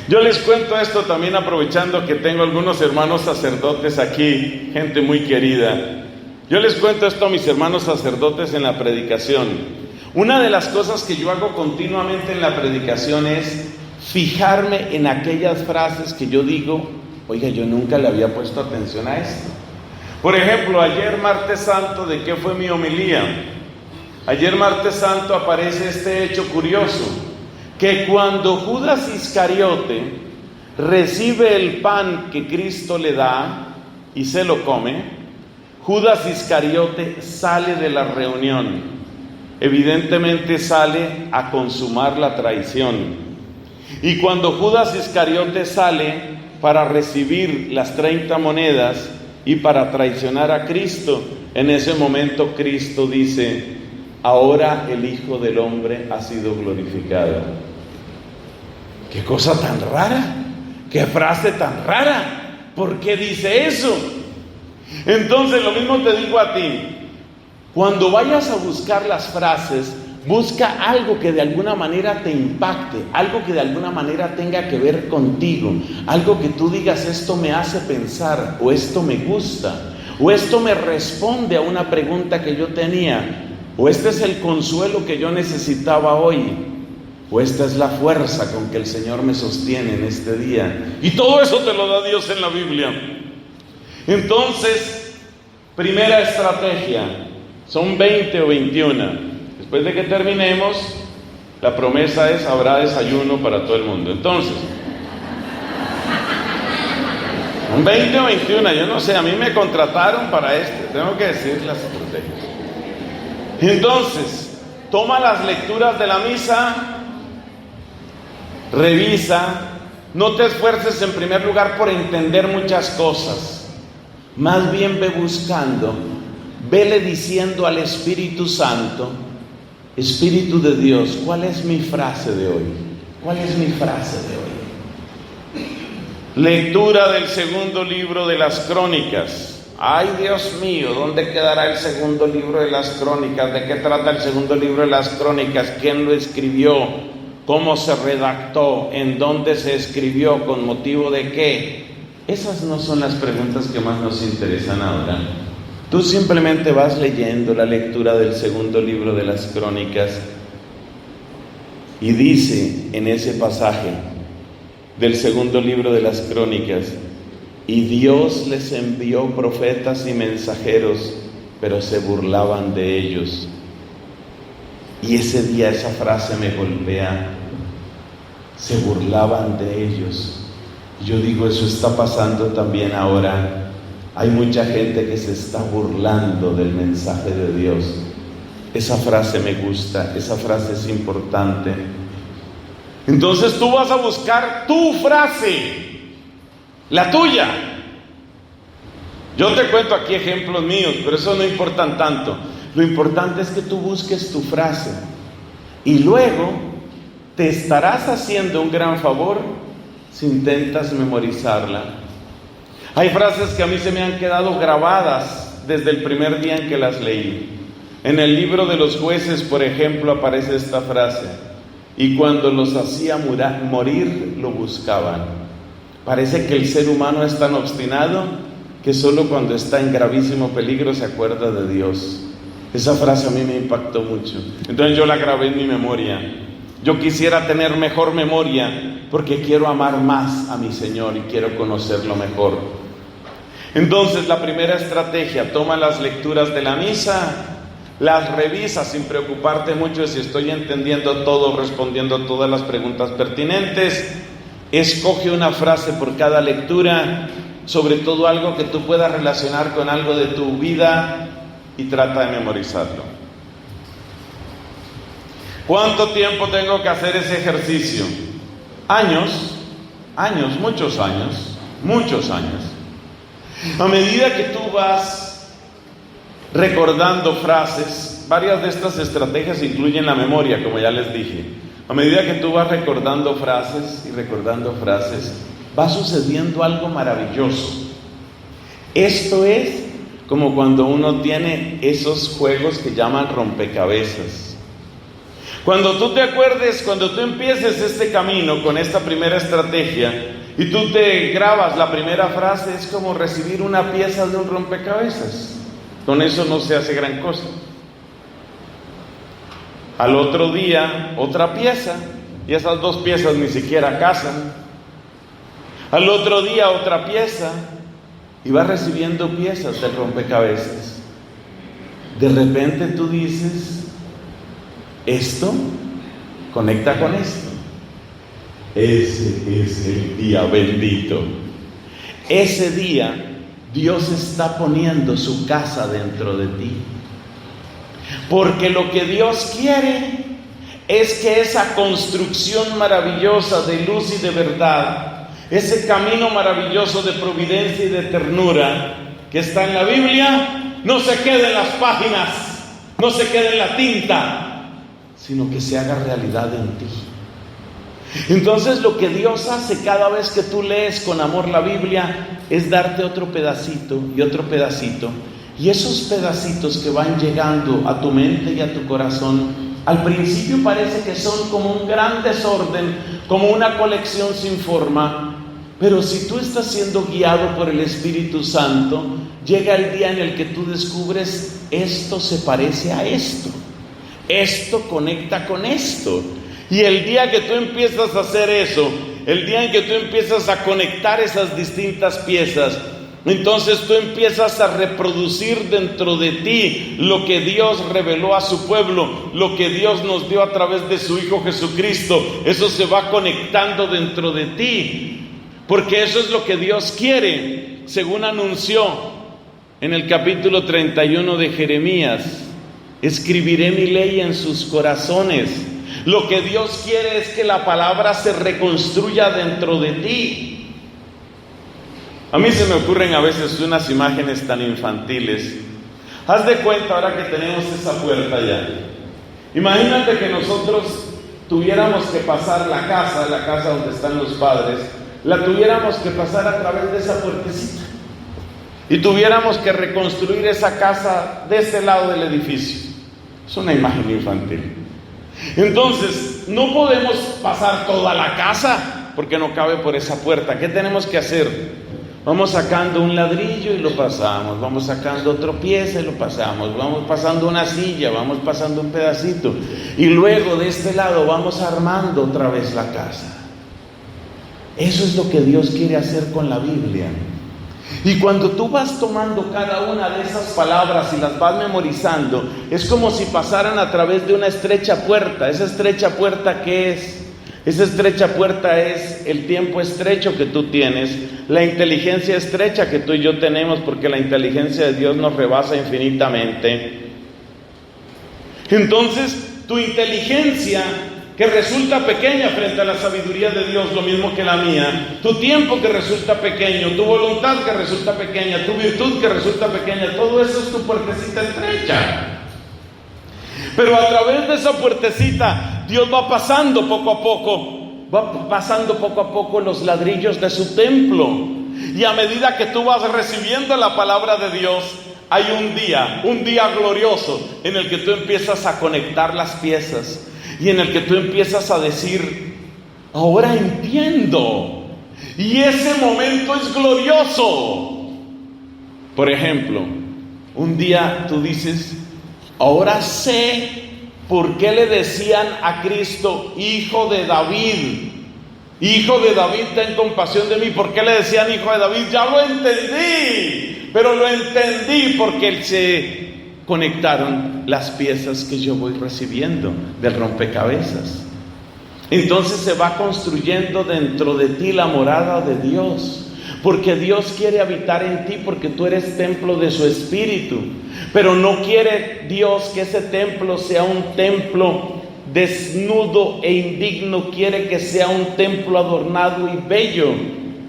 S1: Yo les cuento esto también aprovechando que tengo algunos hermanos sacerdotes aquí, gente muy querida. Yo les cuento esto a mis hermanos sacerdotes en la predicación. Una de las cosas que yo hago continuamente en la predicación es fijarme en aquellas frases que yo digo, oiga, yo nunca le había puesto atención a esto. Por ejemplo, ayer martes santo, ¿de qué fue mi homilía? Ayer martes santo aparece este hecho curioso, que cuando Judas Iscariote recibe el pan que Cristo le da y se lo come, Judas Iscariote sale de la reunión. Evidentemente sale a consumar la traición. Y cuando Judas Iscariote sale para recibir las 30 monedas y para traicionar a Cristo, en ese momento Cristo dice: ahora el Hijo del Hombre ha sido glorificado. ¡Qué cosa tan rara! ¡Qué frase tan rara! ¿Por qué dice eso? Entonces lo mismo te digo a ti. Cuando vayas a buscar las frases, busca algo que de alguna manera te impacte, algo que de alguna manera tenga que ver contigo, algo que tú digas, esto me hace pensar, o esto me gusta, o esto me responde a una pregunta que yo tenía, o este es el consuelo que yo necesitaba hoy, o esta es la fuerza con que el Señor me sostiene en este día. Y todo eso te lo da Dios en la Biblia. Entonces, primera estrategia, son 20 o 21. Después de que terminemos, la promesa es: habrá desayuno para todo el mundo. Entonces, son 20 o 21, yo no sé, a mí me contrataron para tengo que decir las estrategias. Entonces, toma las lecturas de la misa, revisa, no te esfuerces en primer lugar por entender muchas cosas, más bien ve buscando, vele diciendo al Espíritu Santo: Espíritu de Dios, ¿cuál es mi frase de hoy? ¿Cuál es mi frase de hoy? Lectura del segundo libro de las Crónicas. Ay, Dios mío, ¿dónde quedará el segundo libro de las Crónicas? ¿De qué trata el segundo libro de las Crónicas? ¿Quién lo escribió? ¿Cómo se redactó? ¿En dónde se escribió? ¿Con motivo de qué? Esas no son las preguntas que más nos interesan ahora. Tú simplemente vas leyendo la lectura del segundo libro de las Crónicas y dice en ese pasaje del segundo libro de las Crónicas: y Dios les envió profetas y mensajeros, pero se burlaban de ellos. Y ese día esa frase me golpea: se burlaban de ellos. Yo digo, eso está pasando también ahora. Hay mucha gente que se está burlando del mensaje de Dios. Esa frase me gusta, esa frase es importante. Entonces tú vas a buscar tu frase, la tuya. Yo te cuento aquí ejemplos míos, pero eso no importa tanto. Lo importante es que tú busques tu frase y luego te estarás haciendo un gran favor si intentas memorizarla. Hay frases que a mí se me han quedado grabadas desde el primer día en que las leí. En el libro de los Jueces, por ejemplo, aparece esta frase: y cuando los hacía morir, lo buscaban. Parece que el ser humano es tan obstinado que solo cuando está en gravísimo peligro se acuerda de Dios. Esa frase a mí me impactó mucho. Entonces yo la grabé en mi memoria. Yo quisiera tener mejor memoria porque quiero amar más a mi Señor y quiero conocerlo mejor. Entonces la primera estrategia: toma las lecturas de la misa, las revisa sin preocuparte mucho de si estoy entendiendo todo, respondiendo a todas las preguntas pertinentes. Escoge una frase por cada lectura, sobre todo algo que tú puedas relacionar con algo de tu vida, y trata de memorizarlo. ¿Cuánto tiempo tengo que hacer ese ejercicio? Años, muchos años. A medida que tú vas recordando frases, varias de estas estrategias incluyen la memoria, como ya les dije. A medida que tú vas recordando frases, va sucediendo algo maravilloso. Esto es como cuando uno tiene esos juegos que llaman rompecabezas. Cuando tú te acuerdes, cuando tú empieces este camino con esta primera estrategia y tú te grabas la primera frase, es como recibir una pieza de un rompecabezas. Con eso no se hace gran cosa. Al otro día, otra pieza, y esas dos piezas ni siquiera casan. Al otro día, otra pieza, y vas recibiendo piezas del rompecabezas. De repente tú dices: esto conecta con esto. Ese es el día bendito. Ese día Dios está poniendo su casa dentro de ti. Porque lo que Dios quiere es que esa construcción maravillosa de luz y de verdad, ese camino maravilloso de providencia y de ternura que está en la Biblia, no se quede en las páginas, no se quede en la tinta, sino que se haga realidad en ti. Entonces lo que Dios hace cada vez que tú lees con amor la Biblia es darte otro pedacito y otro pedacito. Y esos pedacitos que van llegando a tu mente y a tu corazón, al principio parece que son como un gran desorden, como una colección sin forma. Pero si tú estás siendo guiado por el Espíritu Santo, llega el día en el que tú descubres: esto se parece a esto, esto conecta con esto. Y el día que tú empiezas a hacer eso, el día en que tú empiezas a conectar esas distintas piezas, entonces tú empiezas a reproducir dentro de ti lo que Dios reveló a su pueblo, lo que Dios nos dio a través de su Hijo Jesucristo. Eso se va conectando dentro de ti, porque eso es lo que Dios quiere, según anunció en el capítulo 31 de Jeremías: escribiré mi ley en sus corazones. Lo que Dios quiere es que la palabra se reconstruya dentro de ti. A mí se me ocurren a veces unas imágenes tan infantiles. Haz de cuenta ahora que tenemos esa puerta allá. Imagínate que nosotros tuviéramos que pasar la casa donde están los padres, la tuviéramos que pasar a través de esa puertecita. y tuviéramos que reconstruir esa casa de este lado del edificio. Es una imagen infantil. Entonces, no podemos pasar toda la casa porque no cabe por esa puerta. ¿Qué tenemos que hacer? Vamos sacando un ladrillo y lo pasamos, vamos sacando otro pieza y lo pasamos, vamos pasando una silla, vamos pasando un pedacito, y luego de este lado vamos armando otra vez la casa. Eso es lo que Dios quiere hacer con la Biblia. Y cuando tú vas tomando cada una de esas palabras y las vas memorizando, es como si pasaran a través de una estrecha puerta. Esa estrecha puerta, ¿qué es? Esa estrecha puerta es el tiempo estrecho que tú tienes, la inteligencia estrecha que tú y yo tenemos, porque la inteligencia de Dios nos rebasa infinitamente. Entonces, tu inteligencia, que resulta pequeña frente a la sabiduría de Dios, lo mismo que la mía, tu tiempo que resulta pequeño, tu voluntad que resulta pequeña, tu virtud que resulta pequeña, todo eso es tu puertecita estrecha. Pero a través de esa puertecita, Dios va pasando poco a poco los ladrillos de su templo. Y a medida que tú vas recibiendo la palabra de Dios, hay un día glorioso en el que tú empiezas a conectar las piezas y en el que tú empiezas a decir, ahora entiendo. Y ese momento es glorioso. Por ejemplo, un día tú dices, ahora sé por qué le decían a Cristo, Hijo de David. Hijo de David, ten compasión de mí. ¿Por qué le decían Hijo de David? Ya lo entendí, pero lo entendí porque se conectaron las piezas que yo voy recibiendo del rompecabezas. Entonces se va construyendo dentro de ti la morada de Dios, porque Dios quiere habitar en ti, porque tú eres templo de su Espíritu. Pero no quiere Dios que ese templo sea un templo desnudo e indigno, quiere que sea un templo adornado y bello.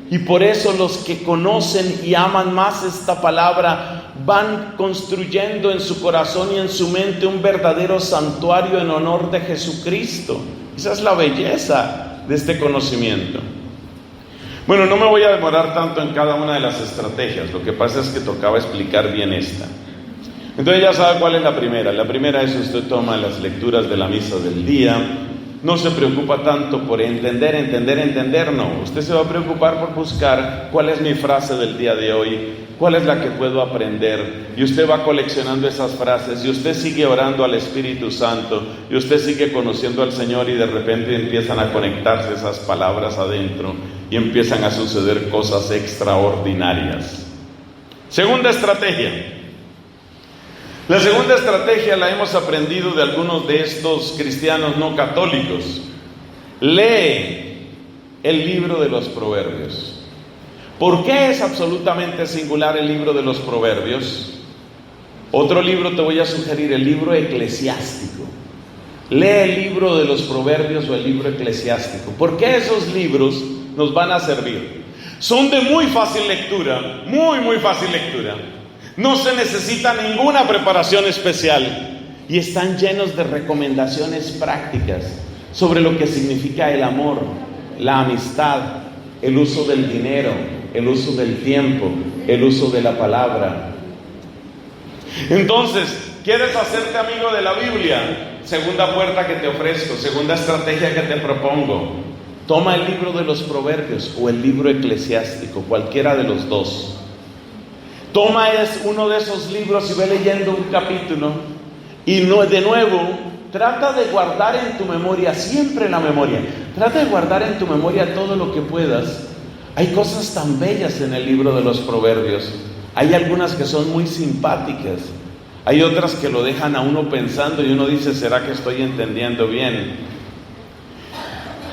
S1: Y por eso los que conocen y aman más esta palabra van construyendo en su corazón y en su mente un verdadero santuario en honor de Jesucristo. Esa es la belleza de este conocimiento. Bueno, no me voy a demorar tanto en cada una de las estrategias, lo que pasa es que tocaba explicar bien esta. Entonces ya sabe cuál es la primera. La primera es: usted toma las lecturas de la misa del día, no se preocupa tanto por entender, no. Usted se va a preocupar por buscar cuál es mi frase del día de hoy, cuál es la que puedo aprender, y usted va coleccionando esas frases, y usted sigue orando al Espíritu Santo, y usted sigue conociendo al Señor, y de repente empiezan a conectarse esas palabras adentro, y empiezan a suceder cosas extraordinarias. Segunda estrategia. La segunda estrategia la hemos aprendido de algunos de estos cristianos no católicos. Lee el libro de los Proverbios. ¿Por qué es absolutamente singular el libro de los Proverbios? Otro libro te voy a sugerir, el libro eclesiástico. Lee el libro de los Proverbios o el libro eclesiástico. ¿Por qué esos libros nos van a servir? Son de muy fácil lectura, muy fácil lectura. No se necesita ninguna preparación especial y están llenos de recomendaciones prácticas sobre lo que significa el amor, la amistad, el uso del dinero, el uso del tiempo, el uso de la palabra. Entonces, ¿quieres hacerte amigo de la Biblia? Segunda puerta que te ofrezco, segunda estrategia que te propongo. Toma el libro de los Proverbios o el libro eclesiástico, cualquiera de los dos. Toma uno de esos libros y ve leyendo un capítulo, y de nuevo trata de guardar en tu memoria, siempre la memoria, trata de guardar en tu memoria todo lo que puedas. Hay cosas tan bellas en el libro de los Proverbios. Hay algunas que son muy simpáticas, hay otras que lo dejan a uno pensando y uno dice, ¿será que estoy entendiendo bien?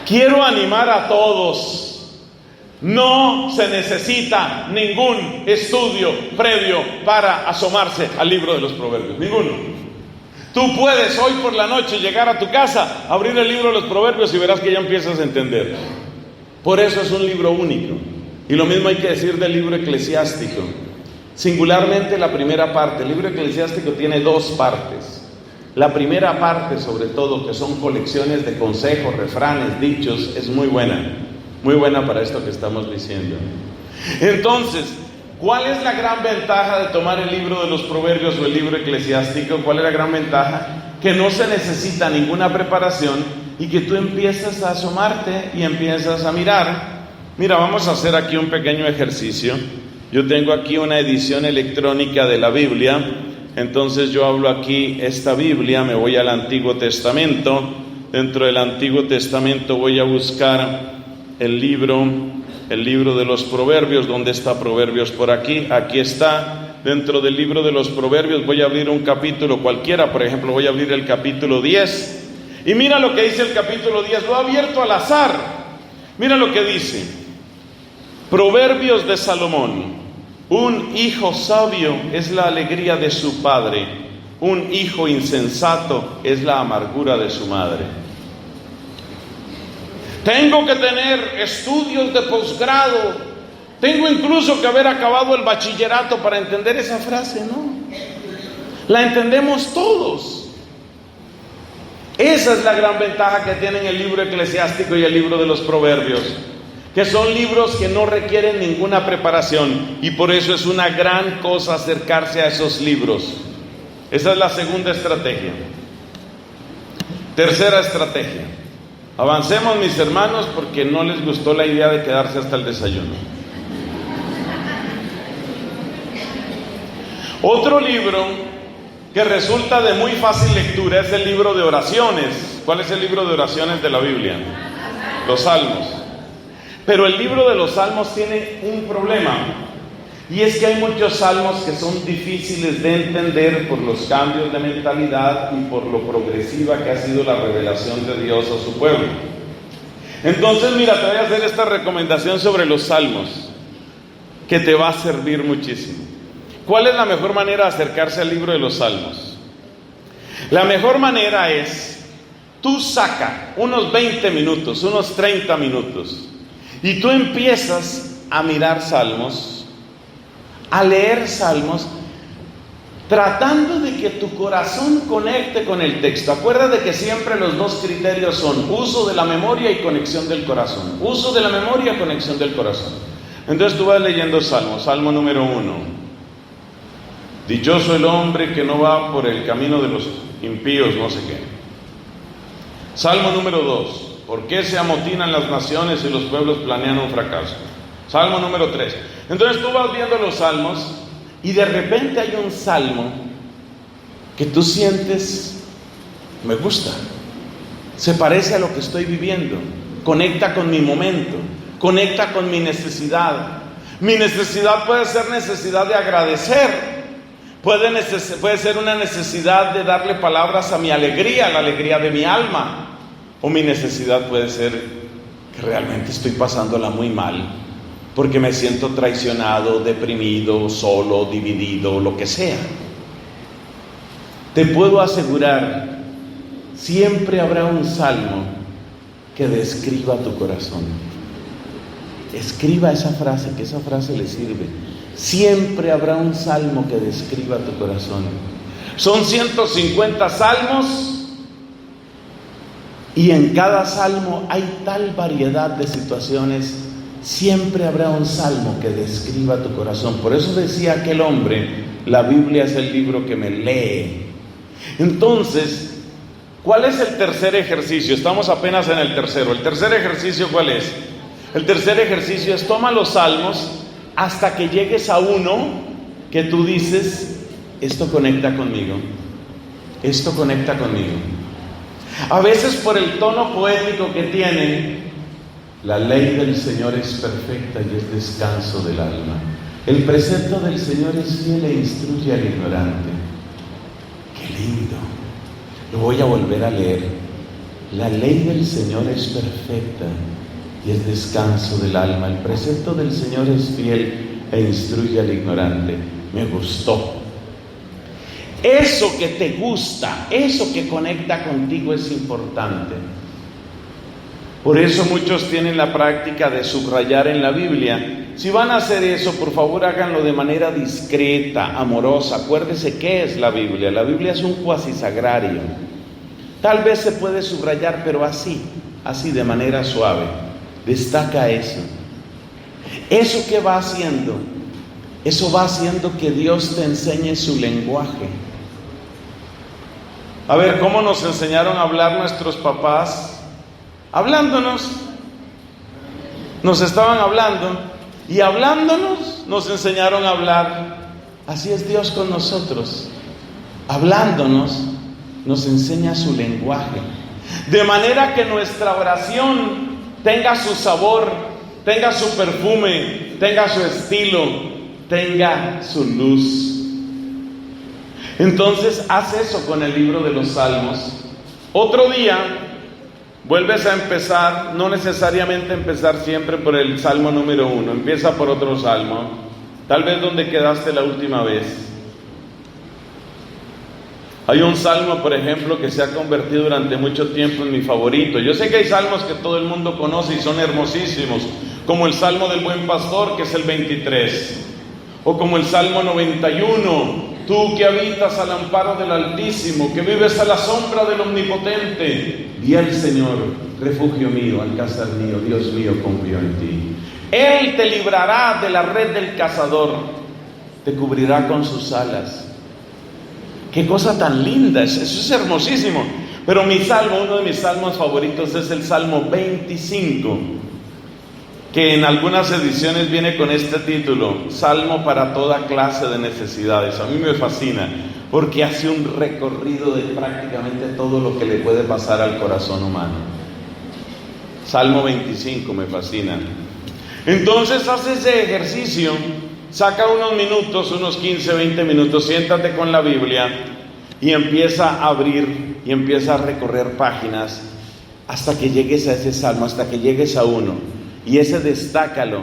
S1: Quiero animar a todos. No se necesita ningún estudio previo para asomarse al libro de los Proverbios, ninguno. Tú puedes hoy por la noche llegar a tu casa, abrir el libro de los Proverbios y verás que ya empiezas a entender. Por eso es un libro único. Y lo mismo hay que decir del libro eclesiástico. Singularmente la primera parte. El libro eclesiástico tiene dos partes. La primera parte, sobre todo, que son colecciones de consejos, refranes, dichos, es muy buena para esto que estamos diciendo. Entonces, ¿Cuál es la gran ventaja de tomar el libro de los Proverbios o el libro eclesiástico? ¿Cuál es la gran ventaja? Que no se necesita ninguna preparación y que tú empiezas a asomarte y empiezas a mirar. Mira, vamos a hacer aquí un pequeño ejercicio. Yo tengo aquí una edición electrónica de la Biblia. Entonces yo hablo aquí esta Biblia, me voy al Antiguo Testamento. Dentro del Antiguo Testamento voy a buscar el libro de los Proverbios. ¿Dónde está Proverbios? Por aquí. Aquí está. Dentro del libro de los Proverbios voy a abrir un capítulo cualquiera. Por ejemplo, voy a abrir el capítulo 10. Y mira lo que dice el capítulo 10. Lo he abierto al azar. Mira lo que dice. Proverbios de Salomón. Un hijo sabio es la alegría de su padre. Un hijo insensato es la amargura de su madre. Tengo que tener estudios de posgrado. Tengo incluso que haber acabado el bachillerato para entender esa frase, ¿no? La entendemos todos. Esa es la gran ventaja que tienen el libro eclesiástico y el libro de los Proverbios, que son libros que no requieren ninguna preparación, y por eso es una gran cosa acercarse a esos libros. Esa es la segunda estrategia. Tercera estrategia. Avancemos, mis hermanos, porque no les gustó la idea de quedarse hasta el desayuno. Otro libro que resulta de muy fácil lectura es el libro de oraciones. ¿Cuál es el libro de oraciones de la Biblia? Los Salmos. Pero el libro de los Salmos tiene un problema, y es que hay muchos salmos que son difíciles de entender por los cambios de mentalidad y por lo progresiva que ha sido la revelación de Dios a su pueblo. Entonces, mira, te voy a hacer esta recomendación sobre los salmos, que te va a servir muchísimo. ¿Cuál es la mejor manera de acercarse al libro de los salmos? La mejor manera es, tú saca unos 20 minutos, unos 30 minutos, y tú empiezas a mirar salmos, a leer salmos, tratando de que tu corazón conecte con el texto. Acuérdate que siempre los dos criterios son uso de la memoria y conexión del corazón. Uso de la memoria, conexión del corazón. Entonces tú vas leyendo salmos. Salmo número 1. Dichoso el hombre que no va por el camino de los impíos, no sé qué. Salmo número 2. ¿Por qué se amotinan las naciones y los pueblos planean un fracaso? Salmo número 3. Entonces tú vas viendo los salmos y de repente hay un salmo que tú sientes, me gusta, se parece a lo que estoy viviendo, conecta con mi momento, conecta con mi necesidad. Mi necesidad puede ser necesidad de agradecer, puede ser una necesidad de darle palabras a mi alegría, la alegría de mi alma, o mi necesidad puede ser que realmente estoy pasándola muy mal, porque me siento traicionado, deprimido, solo, dividido, lo que sea. Te puedo asegurar, siempre habrá un salmo que describa tu corazón. Escriba esa frase, que esa frase le sirve. Siempre habrá un salmo que describa tu corazón. Son 150 salmos, y en cada salmo hay tal variedad de situaciones. Siempre habrá un salmo que describa tu corazón. Por eso decía aquel hombre, la Biblia es el libro que me lee. Entonces, ¿cuál es el tercer ejercicio? Estamos apenas en el tercero. ¿El tercer ejercicio cuál es? El tercer ejercicio es toma los salmos hasta que llegues a uno que tú dices, esto conecta conmigo. Esto conecta conmigo. A veces por el tono poético que tiene, la ley del Señor es perfecta y es descanso del alma. El precepto del Señor es fiel e instruye al ignorante. ¡Qué lindo! Lo voy a volver a leer. La ley del Señor es perfecta y es descanso del alma. El precepto del Señor es fiel e instruye al ignorante. Me gustó. Eso que te gusta, eso que conecta contigo es importante. Por eso muchos tienen la práctica de subrayar en la Biblia. Si van a hacer eso, por favor háganlo de manera discreta, amorosa. Acuérdese qué es la Biblia. La Biblia es un cuasi sagrario. Tal vez se puede subrayar, pero así de manera suave. Destaca eso. Eso que va haciendo Eso va haciendo que Dios te enseñe su lenguaje. A ver, ¿cómo nos enseñaron a hablar nuestros papás? Hablándonos. Nos estaban hablando y hablándonos nos enseñaron a hablar. Así es Dios con nosotros. Hablándonos nos enseña su lenguaje. De manera que nuestra oración tenga su sabor, tenga su perfume, tenga su estilo, tenga su luz. Entonces, haz eso con el libro de los Salmos. Otro día, vuelves a empezar, no necesariamente empezar siempre por el Salmo número 1, empieza por otro Salmo, tal vez donde quedaste la última vez. Hay un salmo, por ejemplo, que se ha convertido durante mucho tiempo en mi favorito. Yo sé que hay salmos que todo el mundo conoce y son hermosísimos, como el Salmo del Buen Pastor, que es el 23, o como el Salmo 91, tú que habitas al amparo del Altísimo, que vives a la sombra del Omnipotente, di al Señor, refugio mío, alcázar mío, Dios mío, confío en ti. Él te librará de la red del cazador, te cubrirá con sus alas. Qué cosa tan linda, eso es hermosísimo. Pero mi salmo, uno de mis salmos favoritos es el Salmo 25, que en algunas ediciones viene con este título, Salmo para toda clase de necesidades. A mí me fascina, porque hace un recorrido de prácticamente todo lo que le puede pasar al corazón humano. Salmo 25 me fascina. Entonces haz ese ejercicio. Saca unos minutos, unos 15, 20 minutos, siéntate con la Biblia y empieza a abrir y empieza a recorrer páginas hasta que llegues a ese salmo, hasta que llegues a uno. Y ese destácalo,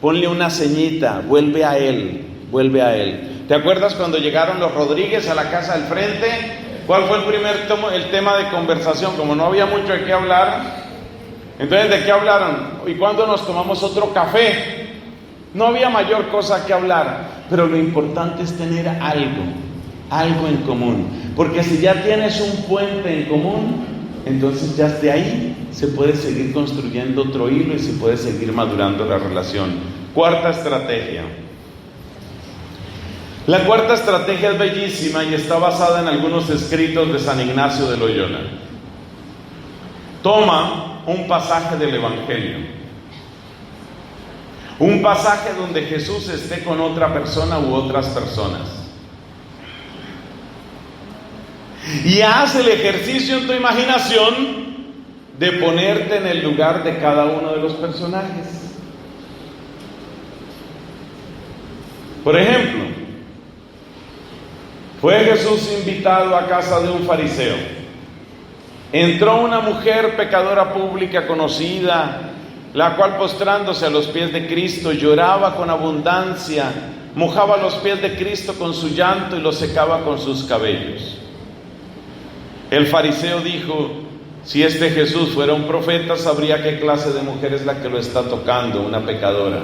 S1: ponle una ceñita, vuelve a él. ¿Te acuerdas cuando llegaron los Rodríguez a la casa del frente? ¿Cuál fue el tema de conversación? Como no había mucho de qué hablar, entonces ¿de qué hablaron? ¿Y cuándo nos tomamos otro café? No había mayor cosa que hablar, pero lo importante es tener algo en común, porque si ya tienes un puente en común, entonces ya de ahí se puede seguir construyendo otro hilo y se puede seguir madurando la relación. Cuarta estrategia. La cuarta estrategia es bellísima y está basada en algunos escritos de San Ignacio de Loyola. Toma un pasaje del Evangelio. Un pasaje donde Jesús esté con otra persona u otras personas. Y haz el ejercicio en tu imaginación de ponerte en el lugar de cada uno de los personajes. Por ejemplo, fue Jesús invitado a casa de un fariseo. Entró una mujer pecadora pública conocida, la cual postrándose a los pies de Cristo lloraba con abundancia, mojaba los pies de Cristo con su llanto y los secaba con sus cabellos. El fariseo dijo: si este Jesús fuera un profeta, sabría qué clase de mujer es la que lo está tocando, una pecadora.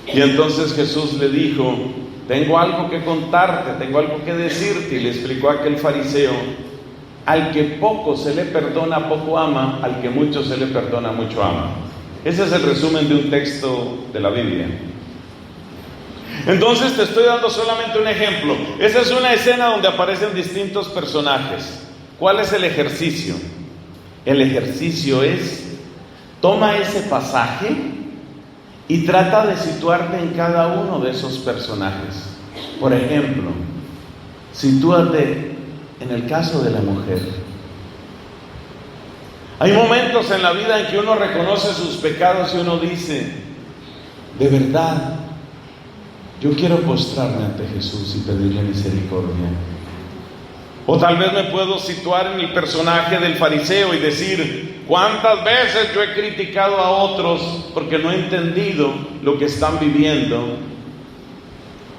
S1: Y entonces Jesús le dijo: tengo algo que contarte, tengo algo que decirte. Y le explicó a aquel fariseo: al que poco se le perdona, poco ama; al que mucho se le perdona, mucho ama. Ese es el resumen de un texto de la Biblia. Entonces te estoy dando solamente un ejemplo. Esa es una escena donde aparecen distintos personajes. ¿Cuál es el ejercicio? El ejercicio es: toma ese pasaje y trata de situarte en cada uno de esos personajes. Por ejemplo, sitúate en el caso de la mujer. Hay momentos en la vida en que uno reconoce sus pecados y uno dice: de verdad, yo quiero postrarme ante Jesús y pedirle misericordia. O tal vez me puedo situar en el personaje del fariseo y decir: ¿cuántas veces yo he criticado a otros porque no he entendido lo que están viviendo?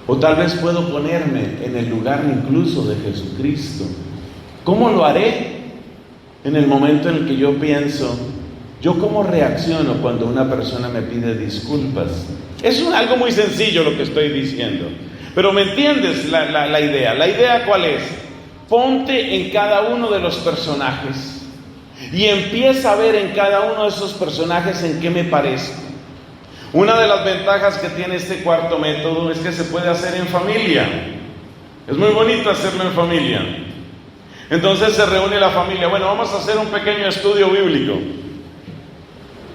S1: O tal vez puedo ponerme en el lugar incluso de Jesucristo. ¿Cómo lo haré? En el momento en el que yo pienso: ¿yo cómo reacciono cuando una persona me pide disculpas? Es algo muy sencillo lo que estoy diciendo, pero ¿me entiendes la idea? ¿La idea cuál es? Ponte en cada uno de los personajes y empieza a ver en cada uno de esos personajes en qué me parezco. Una de las ventajas que tiene este cuarto método es que se puede hacer en familia. Es muy bonito hacerlo en familia. Entonces se reúne la familia. Bueno, vamos a hacer un pequeño estudio bíblico.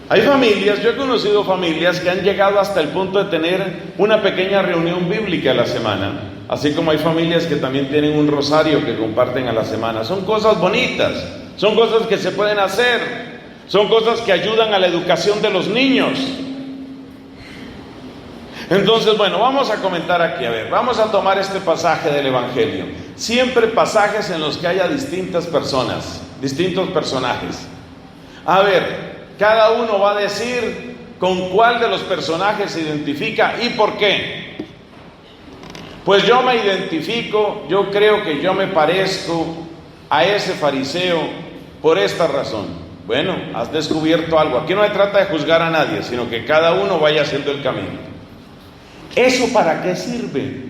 S1: Hay familias, yo he conocido familias que han llegado hasta el punto de tener una pequeña reunión bíblica a la semana. Así como hay familias que también tienen un rosario que comparten a la semana. Son cosas bonitas, son cosas que se pueden hacer, son cosas que ayudan a la educación de los niños. Entonces, bueno, vamos a comentar aquí, vamos a tomar este pasaje del Evangelio. Siempre pasajes en los que haya distintas personas, distintos personajes. Cada uno va a decir con cuál de los personajes se identifica y por qué. Pues yo me identifico, yo creo que yo me parezco a ese fariseo por esta razón. Bueno, has descubierto algo. Aquí no se trata de juzgar a nadie, sino que cada uno vaya haciendo el camino. ¿Eso para qué sirve?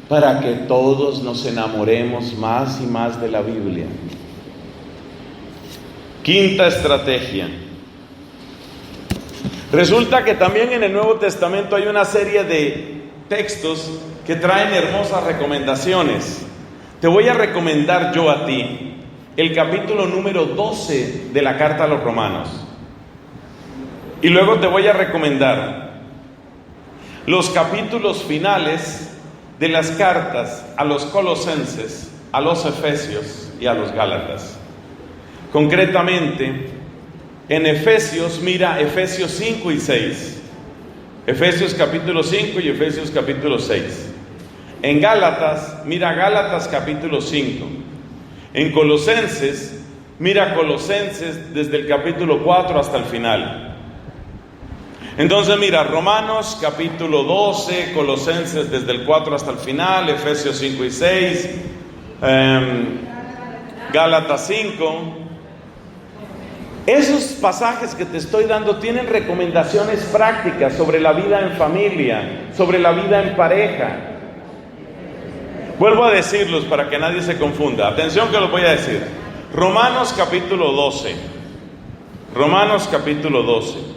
S1: Para que todos nos enamoremos más y más de la Biblia. Quinta estrategia. Resulta que también en el Nuevo Testamento hay una serie de textos que traen hermosas recomendaciones. Te voy a recomendar yo a ti el capítulo número 12 de la carta a los Romanos. Y luego te voy a recomendar los capítulos finales de las cartas a los Colosenses, a los Efesios y a los Gálatas. Concretamente, en Efesios, mira Efesios 5 y 6. Efesios capítulo 5 y Efesios capítulo 6. En Gálatas, mira Gálatas capítulo 5. En Colosenses, mira Colosenses desde el capítulo 4 hasta el final. Entonces mira Romanos capítulo 12, Colosenses desde el 4 hasta el final, Efesios 5 y 6, Gálatas 5. Esos pasajes que te estoy dando tienen recomendaciones prácticas sobre la vida en familia, sobre la vida en pareja. Vuelvo a decirlos para que nadie se confunda. Atención que los voy a decir. Romanos capítulo 12. Romanos capítulo 12.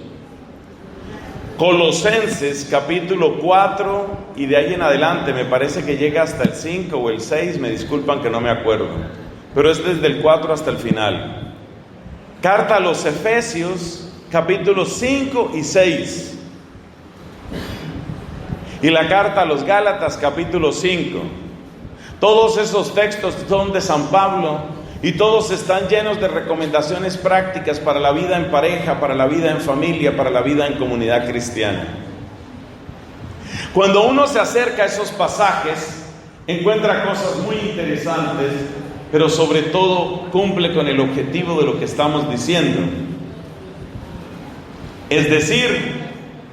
S1: Colosenses capítulo 4 y de ahí en adelante, me parece que llega hasta el 5 o el 6, me disculpan que no me acuerdo, pero es desde el 4 hasta el final. Carta a los Efesios, capítulos 5 y 6. Y la carta a los Gálatas, capítulo 5. Todos esos textos son de San Pablo y todos están llenos de recomendaciones prácticas para la vida en pareja, para la vida en familia, para la vida en comunidad cristiana. Cuando uno se acerca a esos pasajes, encuentra cosas muy interesantes, pero sobre todo cumple con el objetivo de lo que estamos diciendo. Es decir,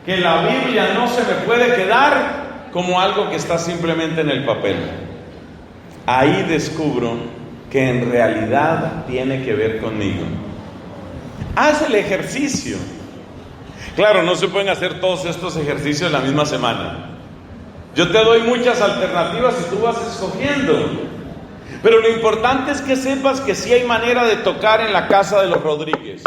S1: que la Biblia no se me puede quedar como algo que está simplemente en el papel. Ahí descubro que en realidad tiene que ver conmigo. Haz el ejercicio. Claro, no se pueden hacer todos estos ejercicios la misma semana. Yo te doy muchas alternativas y tú vas escogiendo. Pero lo importante es que sepas que sí hay manera de tocar en la casa de los Rodríguez.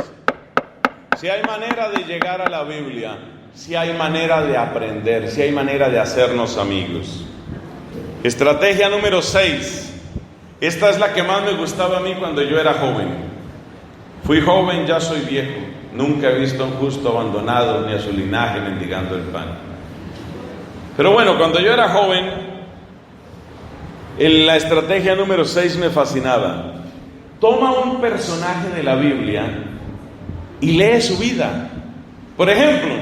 S1: Sí hay manera de llegar a la Biblia. Sí hay manera de aprender. Sí hay manera de hacernos amigos. Estrategia número 6. Esta es la que más me gustaba a mí cuando yo era joven. Fui joven, ya soy viejo. Nunca he visto a un justo abandonado ni a su linaje mendigando el pan. Pero bueno, cuando yo era joven, la estrategia número 6 me fascinaba. Toma un personaje de la Biblia y lee su vida. Por ejemplo,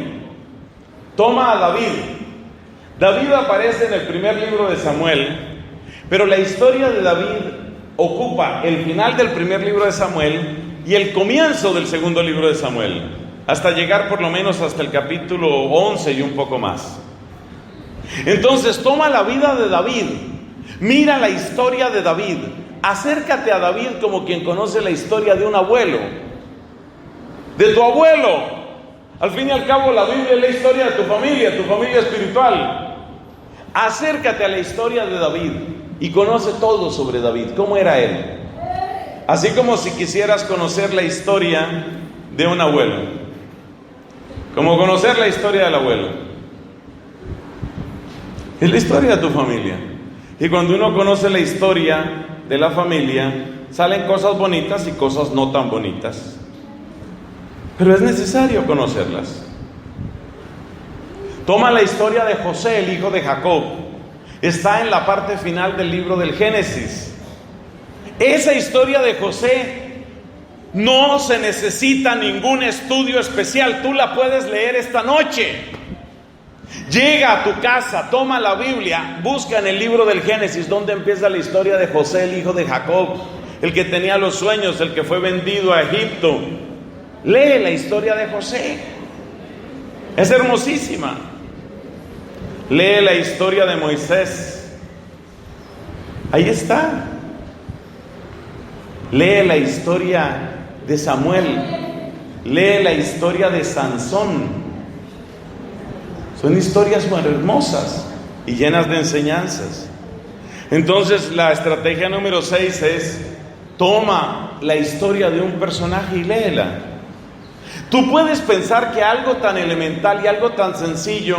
S1: toma a David. David aparece en el primer libro de Samuel, pero la historia de David ocupa el final del primer libro de Samuel y el comienzo del segundo libro de Samuel, hasta llegar por lo menos hasta el capítulo 11 y un poco más. Entonces toma la vida de David, mira la historia de David, acércate a David como quien conoce la historia de un abuelo, de tu abuelo. Al fin y al cabo la Biblia es la historia de tu familia espiritual. Acércate a la historia de David y conoce todo sobre David, cómo era él. Así como si quisieras conocer la historia de un abuelo. Como conocer la historia del abuelo. Es la historia de tu familia. Y cuando uno conoce la historia de la familia, salen cosas bonitas y cosas no tan bonitas. Pero es necesario conocerlas. Toma la historia de José, el hijo de Jacob. Está en la parte final del libro del Génesis. Esa historia de José no se necesita ningún estudio especial. Tú la puedes leer esta noche. Llega a tu casa, toma la Biblia, busca en el libro del Génesis donde empieza la historia de José, el hijo de Jacob, el que tenía los sueños, el que fue vendido a Egipto. Lee la historia de José. Es hermosísima. Lee la historia de Moisés. Ahí está. Lee la historia de Samuel. Lee la historia de Sansón. Son historias muy hermosas y llenas de enseñanzas. Entonces la estrategia número 6 es: toma la historia de un personaje y léela. Tú puedes pensar que algo tan elemental y algo tan sencillo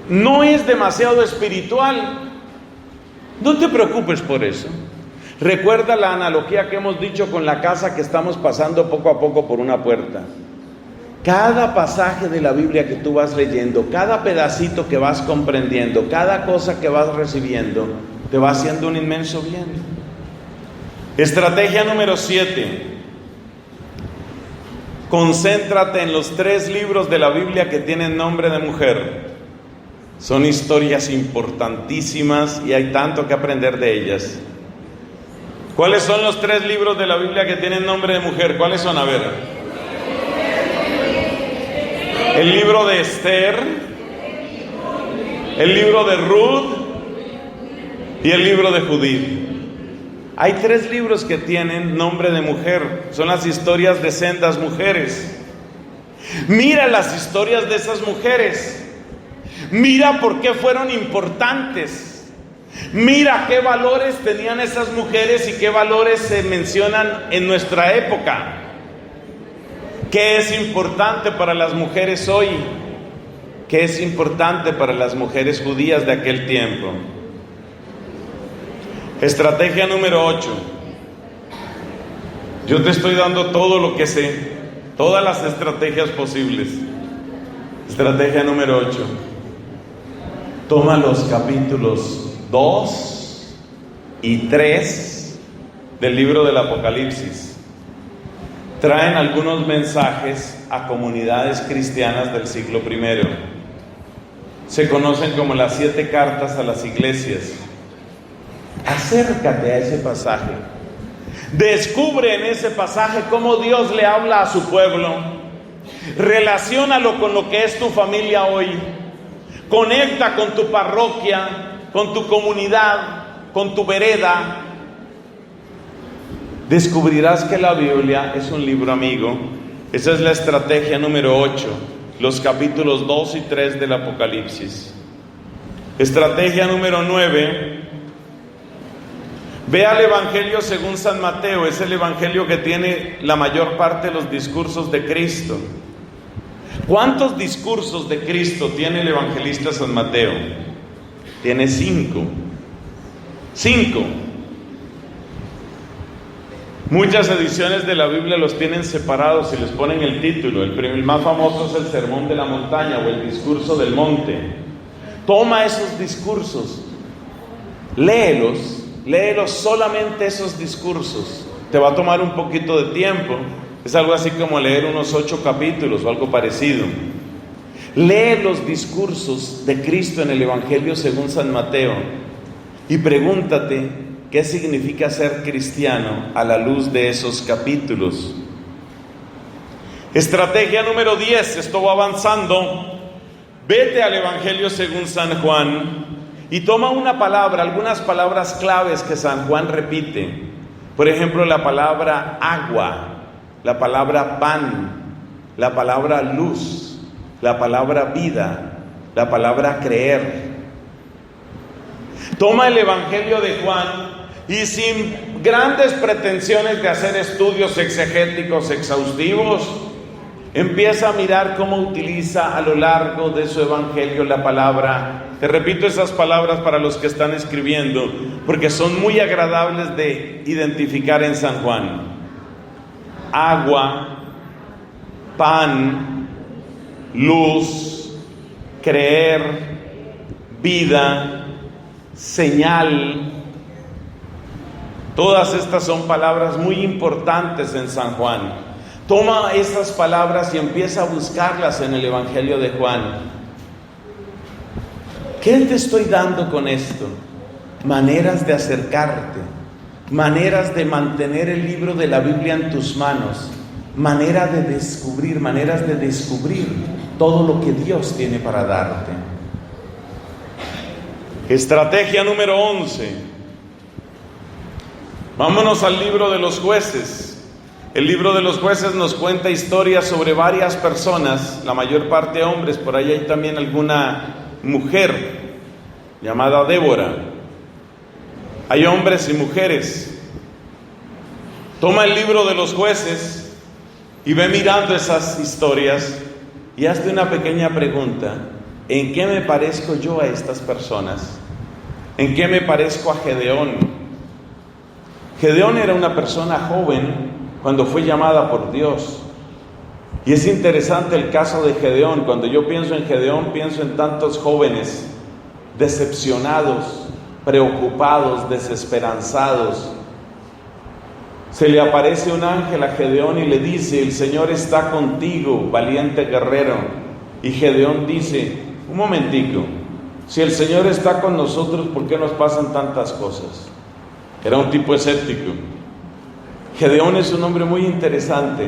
S1: no es demasiado espiritual. No te preocupes por eso. Recuerda la analogía que hemos dicho con la casa que estamos pasando poco a poco por una puerta. Cada pasaje de la Biblia que tú vas leyendo, cada pedacito que vas comprendiendo, cada cosa que vas recibiendo, te va haciendo un inmenso bien. Estrategia número 7. Concéntrate en los 3 libros de la Biblia que tienen nombre de mujer. Son historias importantísimas y hay tanto que aprender de ellas. ¿Cuáles son los 3 libros de la Biblia que tienen nombre de mujer? ¿Cuáles son? A ver. El libro de Esther, el libro de Ruth y el libro de Judith. Hay 3 libros que tienen nombre de mujer. Son las historias de sendas mujeres. Mira las historias de esas mujeres. Mira por qué fueron importantes. Mira qué valores tenían esas mujeres y qué valores se mencionan en nuestra época. ¿Qué es importante para las mujeres hoy? ¿Qué es importante para las mujeres judías de aquel tiempo? Estrategia número 8. Yo te estoy dando todo lo que sé, todas las estrategias posibles. Estrategia número 8. Toma los capítulos 2 y 3 del libro del Apocalipsis. Traen algunos mensajes a comunidades cristianas del siglo I. Se conocen como las 7 cartas a las iglesias. Acércate a ese pasaje. Descubre en ese pasaje cómo Dios le habla a su pueblo. Relaciónalo con lo que es tu familia hoy. Conecta con tu parroquia, con tu comunidad, con tu vereda. Descubrirás que la Biblia es un libro amigo. Esa es la estrategia número 8, los capítulos 2 y 3 del Apocalipsis. Estrategia número 9. Ve al Evangelio según San Mateo. Es el Evangelio que tiene la mayor parte de los discursos de Cristo. ¿Cuántos discursos de Cristo tiene el evangelista San Mateo? Tiene 5. 5. Muchas ediciones de la Biblia los tienen separados y les ponen el título. El más famoso es el Sermón de la Montaña o el Discurso del Monte. Toma esos discursos, léelos solamente esos discursos. Te va a tomar un poquito de tiempo. Es algo así como leer unos 8 capítulos o algo parecido. Lee los discursos de Cristo en el Evangelio según San Mateo y pregúntate qué significa ser cristiano a la luz de esos capítulos. Estrategia número 10, esto va avanzando. Vete al Evangelio según San Juan y toma una palabra, algunas palabras claves que San Juan repite. Por ejemplo, la palabra agua, la palabra pan, la palabra luz, la palabra vida, la palabra creer. Toma el Evangelio de Juan y sin grandes pretensiones de hacer estudios exegéticos exhaustivos, Empieza a mirar cómo utiliza a lo largo de su evangelio la palabra. Te repito esas palabras para los que están escribiendo, porque son muy agradables de identificar en San Juan. Agua, pan, luz, creer, vida, señal. Todas estas son palabras muy importantes en San Juan. Toma esas palabras y empieza a buscarlas en el Evangelio de Juan. ¿Qué te estoy dando con esto? Maneras de acercarte, maneras de mantener el libro de la Biblia en tus manos, maneras de descubrir todo lo que Dios tiene para darte. Estrategia número 11. Vámonos al libro de los Jueces. El libro de los Jueces nos cuenta historias sobre varias personas, la mayor parte hombres, por ahí hay también alguna mujer llamada Débora. Hay hombres y mujeres. Toma el libro de los Jueces y ve mirando esas historias y hazte una pequeña pregunta: ¿en qué me parezco yo a estas personas? ¿En qué me parezco a Gedeón? Gedeón era una persona joven cuando fue llamada por Dios. Y es interesante el caso de Gedeón. Cuando yo pienso en Gedeón, pienso en tantos jóvenes decepcionados, preocupados, desesperanzados. Se le aparece un ángel a Gedeón y le dice: el Señor está contigo, valiente guerrero. Y Gedeón dice: un momentico, si el Señor está con nosotros, ¿por qué nos pasan tantas cosas? Era un tipo escéptico. Gedeón es un hombre muy interesante.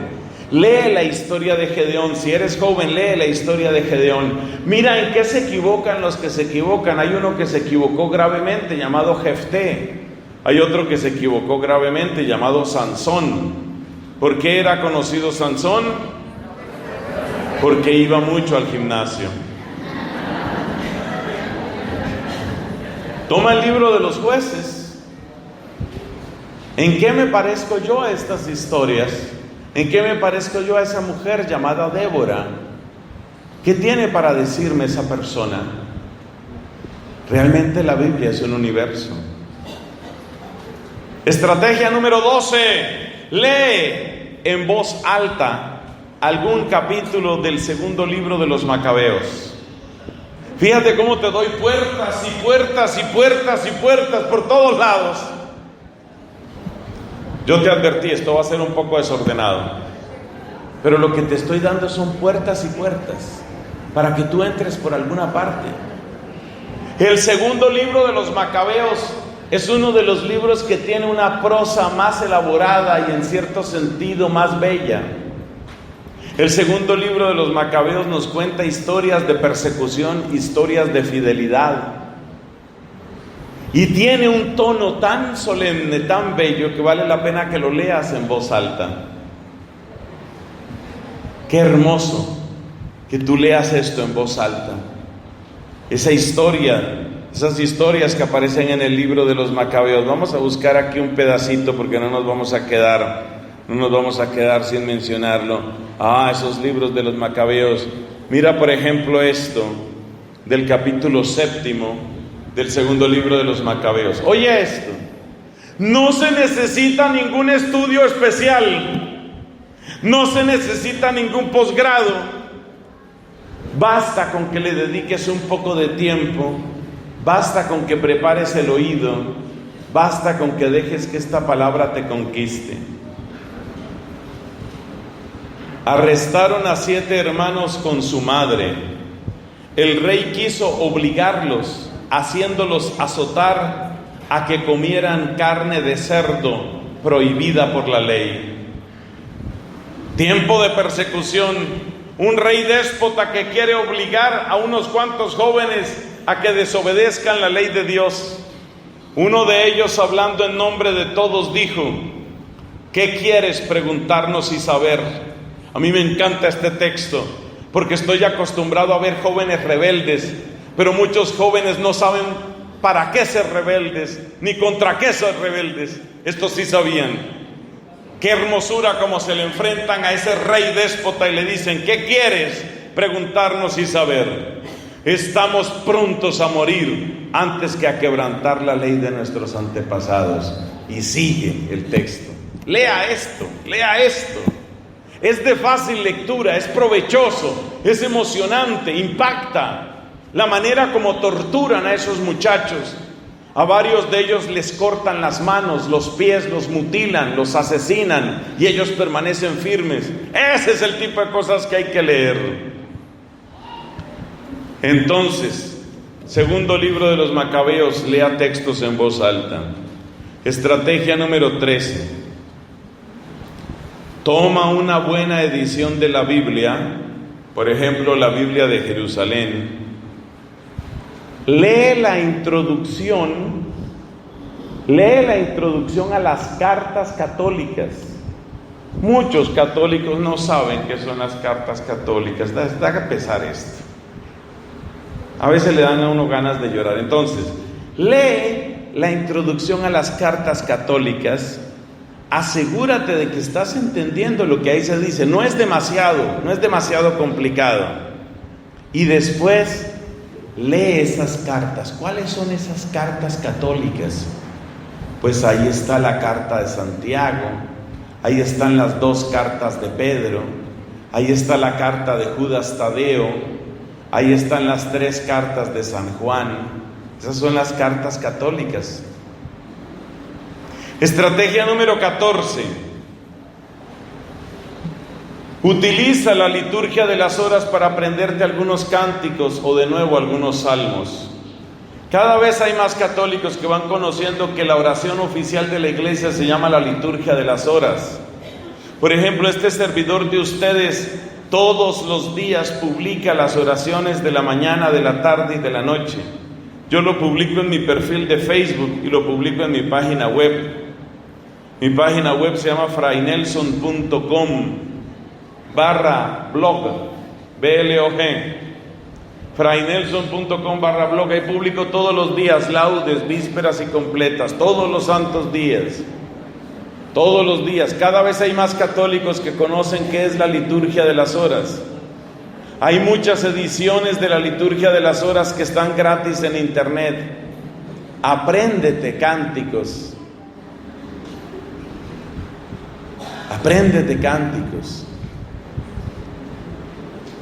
S1: Lee la historia de Gedeón. Si eres joven, lee la historia de Gedeón. Mira en qué se equivocan los que se equivocan. Hay uno que se equivocó gravemente, llamado Jefté. Hay otro que se equivocó gravemente, llamado Sansón. ¿Por qué era conocido Sansón? Porque iba mucho al gimnasio. Toma el libro de los Jueces. ¿En qué me parezco yo a estas historias? ¿En qué me parezco yo a esa mujer llamada Débora? ¿Qué tiene para decirme esa persona? Realmente la Biblia es un universo. Estrategia número 12. Lee en voz alta algún capítulo del segundo libro de los Macabeos. Fíjate cómo te doy puertas y puertas y puertas y puertas por todos lados. Yo te advertí, esto va a ser un poco desordenado, pero lo que te estoy dando son puertas y puertas para que tú entres por alguna parte. El segundo libro de los Macabeos es uno de los libros que tiene una prosa más elaborada y en cierto sentido más bella. El segundo libro de los Macabeos nos cuenta historias de persecución, historias de fidelidad. Y tiene un tono tan solemne, tan bello, que vale la pena que lo leas en voz alta. Qué hermoso que tú leas esto en voz alta. Esa historia, esas historias que aparecen en el libro de los Macabeos. Vamos a buscar aquí un pedacito porque no nos vamos a quedar sin mencionarlo. Esos libros de los Macabeos. Mira, por ejemplo, esto del capítulo 7 del segundo libro de los Macabeos. Oye esto: no se necesita ningún estudio especial, no se necesita ningún posgrado, basta con que le dediques un poco de tiempo, basta con que prepares el oído, basta con que dejes que esta palabra te conquiste. Arrestaron a 7 hermanos con su madre. El rey quiso obligarlos, haciéndolos azotar, a que comieran carne de cerdo prohibida por la ley. Tiempo de persecución. Un rey déspota que quiere obligar a unos cuantos jóvenes a que desobedezcan la ley de Dios. Uno de ellos, hablando en nombre de todos, dijo: ¿qué quieres preguntarnos y saber? A mí me encanta este texto porque estoy acostumbrado a ver jóvenes rebeldes, pero muchos jóvenes no saben para qué ser rebeldes, ni contra qué ser rebeldes. Estos sí sabían. Qué hermosura como se le enfrentan a ese rey déspota y le dicen: ¿qué quieres preguntarnos y saber? Estamos prontos a morir antes que a quebrantar la ley de nuestros antepasados. Y sigue el texto. Lea esto, lea esto. Es de fácil lectura, es provechoso, es emocionante, impacta. La manera como torturan a esos muchachos. A varios de ellos les cortan las manos, los pies, los mutilan, los asesinan y ellos permanecen firmes. Ese es el tipo de cosas que hay que leer. Entonces, segundo libro de los Macabeos, lea textos en voz alta. Estrategia número 13. Toma una buena edición de la Biblia, por ejemplo, la Biblia de Jerusalén. Lee la introducción a las cartas católicas. Muchos católicos no saben qué son las cartas católicas. Da que pesar esto. A veces le dan a uno ganas de llorar. Entonces, lee la introducción a las cartas católicas. Asegúrate de que estás entendiendo lo que ahí se dice. No es demasiado complicado. Y después lee esas cartas. ¿Cuáles son esas cartas católicas? Pues ahí está la carta de Santiago, ahí están las 2 cartas de Pedro, ahí está la carta de Judas Tadeo, ahí están las 3 cartas de San Juan. Esas son las cartas católicas. Estrategia número 14. Utiliza la liturgia de las horas para aprenderte algunos cánticos o de nuevo algunos salmos. Cada vez hay más católicos que van conociendo que la oración oficial de la iglesia se llama la liturgia de las horas. Por ejemplo, este servidor de ustedes todos los días publica las oraciones de la mañana, de la tarde y de la noche. Yo lo publico en mi perfil de Facebook y lo publico en mi página web. Mi página web se llama frainelson.com/blog, blog, frainelson.com/blog. Ahí publico todos los días laudes, vísperas y completas, todos los santos días, todos los días. Cada vez hay más católicos que conocen qué es la liturgia de las horas. Hay muchas ediciones de la liturgia de las horas que están gratis en internet. Apréndete cánticos. Apréndete cánticos.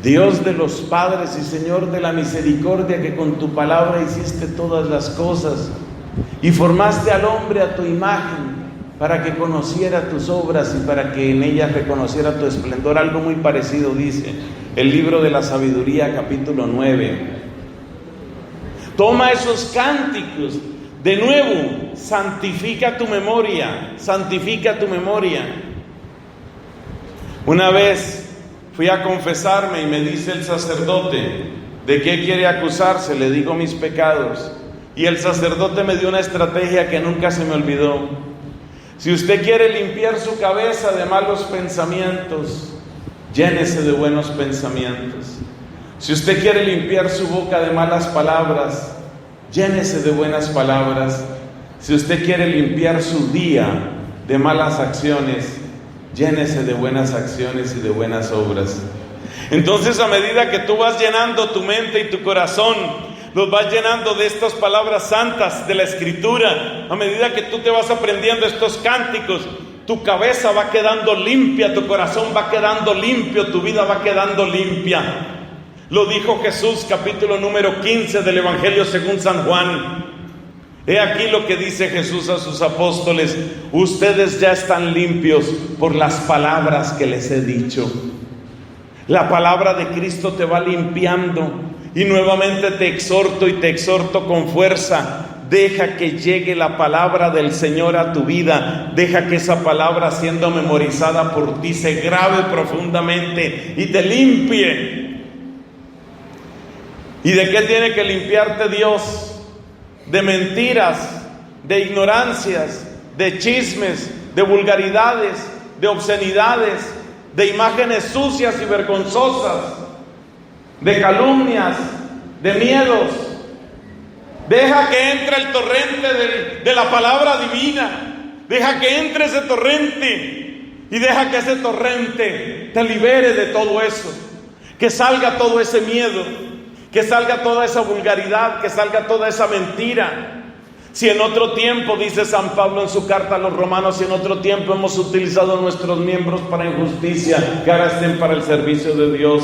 S1: Dios de los padres y Señor de la misericordia, que con tu palabra hiciste todas las cosas y formaste al hombre a tu imagen para que conociera tus obras y para que en ellas reconociera tu esplendor. Algo muy parecido dice el libro de la sabiduría, capítulo 9. Toma esos cánticos. De nuevo, santifica tu memoria, santifica tu memoria. Una vez fui a confesarme y me dice el sacerdote: ¿de qué quiere acusarse? Le digo: mis pecados. Y el sacerdote me dio una estrategia que nunca se me olvidó. Si usted quiere limpiar su cabeza de malos pensamientos, llénese de buenos pensamientos. Si usted quiere limpiar su boca de malas palabras, llénese de buenas palabras. Si usted quiere limpiar su día de malas acciones, llénese de buenas acciones y de buenas obras. Entonces, a medida que tú vas llenando tu mente y tu corazón, los vas llenando de estas palabras santas de la Escritura, a medida que tú te vas aprendiendo estos cánticos, tu cabeza va quedando limpia, tu corazón va quedando limpio, tu vida va quedando limpia. Lo dijo Jesús, capítulo número 15 del Evangelio según San Juan. He aquí lo que dice Jesús a sus apóstoles: ustedes ya están limpios por las palabras que les he dicho. La palabra de Cristo te va limpiando. Y nuevamente te exhorto con fuerza: deja que llegue la palabra del Señor a tu vida. Deja que esa palabra, siendo memorizada por ti, se grabe profundamente y te limpie. ¿Y de qué tiene que limpiarte Dios? De mentiras, de ignorancias, de chismes, de vulgaridades, de obscenidades, de imágenes sucias y vergonzosas, de calumnias, de miedos. Deja que entre el torrente de la palabra divina. Deja que entre ese torrente. Y deja que ese torrente te libere de todo eso. Que salga todo ese miedo, que salga toda esa vulgaridad, que salga toda esa mentira. Si en otro tiempo, dice San Pablo en su carta a los romanos, si en otro tiempo hemos utilizado nuestros miembros para injusticia, que ahora estén para el servicio de Dios.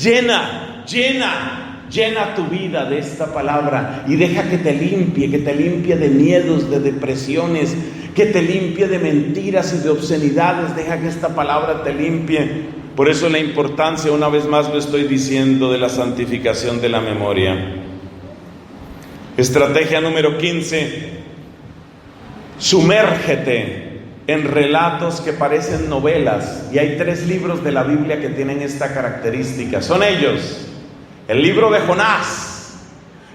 S1: Llena tu vida de esta palabra y deja que te limpie de miedos, de depresiones, que te limpie de mentiras y de obscenidades. Deja que esta palabra te limpie. Por eso la importancia, una vez más lo estoy diciendo, de la santificación de la memoria. Estrategia número 15. Sumérgete en relatos que parecen novelas. Y hay 3 libros de la Biblia que tienen esta característica. Son ellos: el libro de Jonás,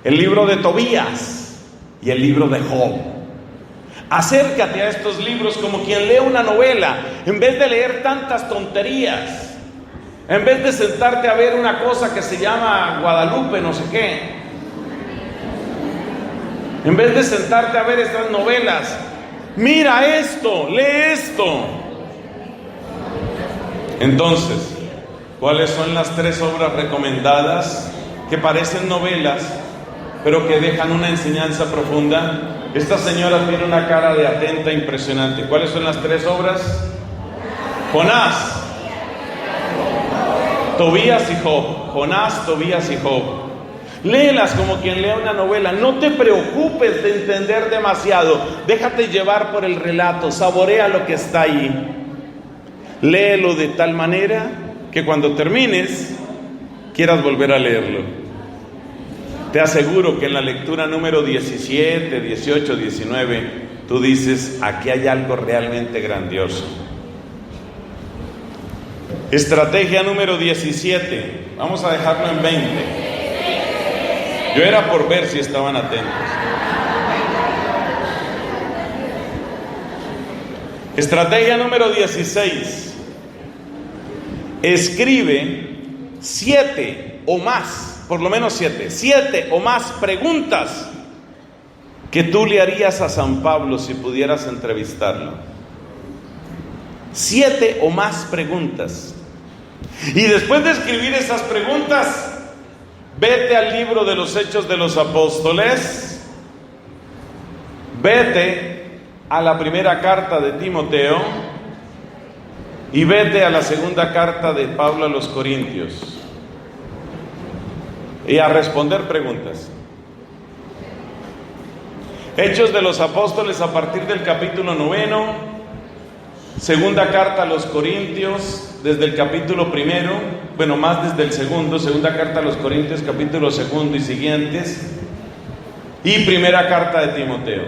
S1: el libro de Tobías y el libro de Job. Acércate a estos libros como quien lee una novela, en vez de leer tantas tonterías, en vez de sentarte a ver una cosa que se llama Guadalupe, no sé qué. En vez de sentarte a ver estas novelas, mira esto, lee esto. Entonces, ¿cuáles son las 3 obras recomendadas que parecen novelas, pero que dejan una enseñanza profunda? Esta señora tiene una cara de atenta impresionante. ¿Cuáles son las 3 obras? Jonás, Tobías y Job. Jonás, Tobías y Job. Léelas como quien lee una novela. No te preocupes de entender demasiado. Déjate llevar por el relato. Saborea lo que está ahí. Léelo de tal manera que cuando termines quieras volver a leerlo. Te aseguro que en la lectura número 17, 18, 19, tú dices: aquí hay algo realmente grandioso. Estrategia número 17. Vamos a dejarlo en 20. Yo era por ver si estaban atentos. Estrategia número 16. Escribe 7 o más, por lo menos 7 o más preguntas que tú le harías a San Pablo si pudieras entrevistarlo. 7 o más preguntas. Y después de escribir esas preguntas, vete al libro de los Hechos de los Apóstoles, vete a la primera carta de Timoteo y vete a la segunda carta de Pablo a los Corintios y a responder preguntas. Hechos de los Apóstoles a partir del capítulo 9, segunda carta a los Corintios desde el capítulo 1, más desde el segundo, segunda carta a los Corintios capítulo 2 y siguientes, y primera carta de Timoteo.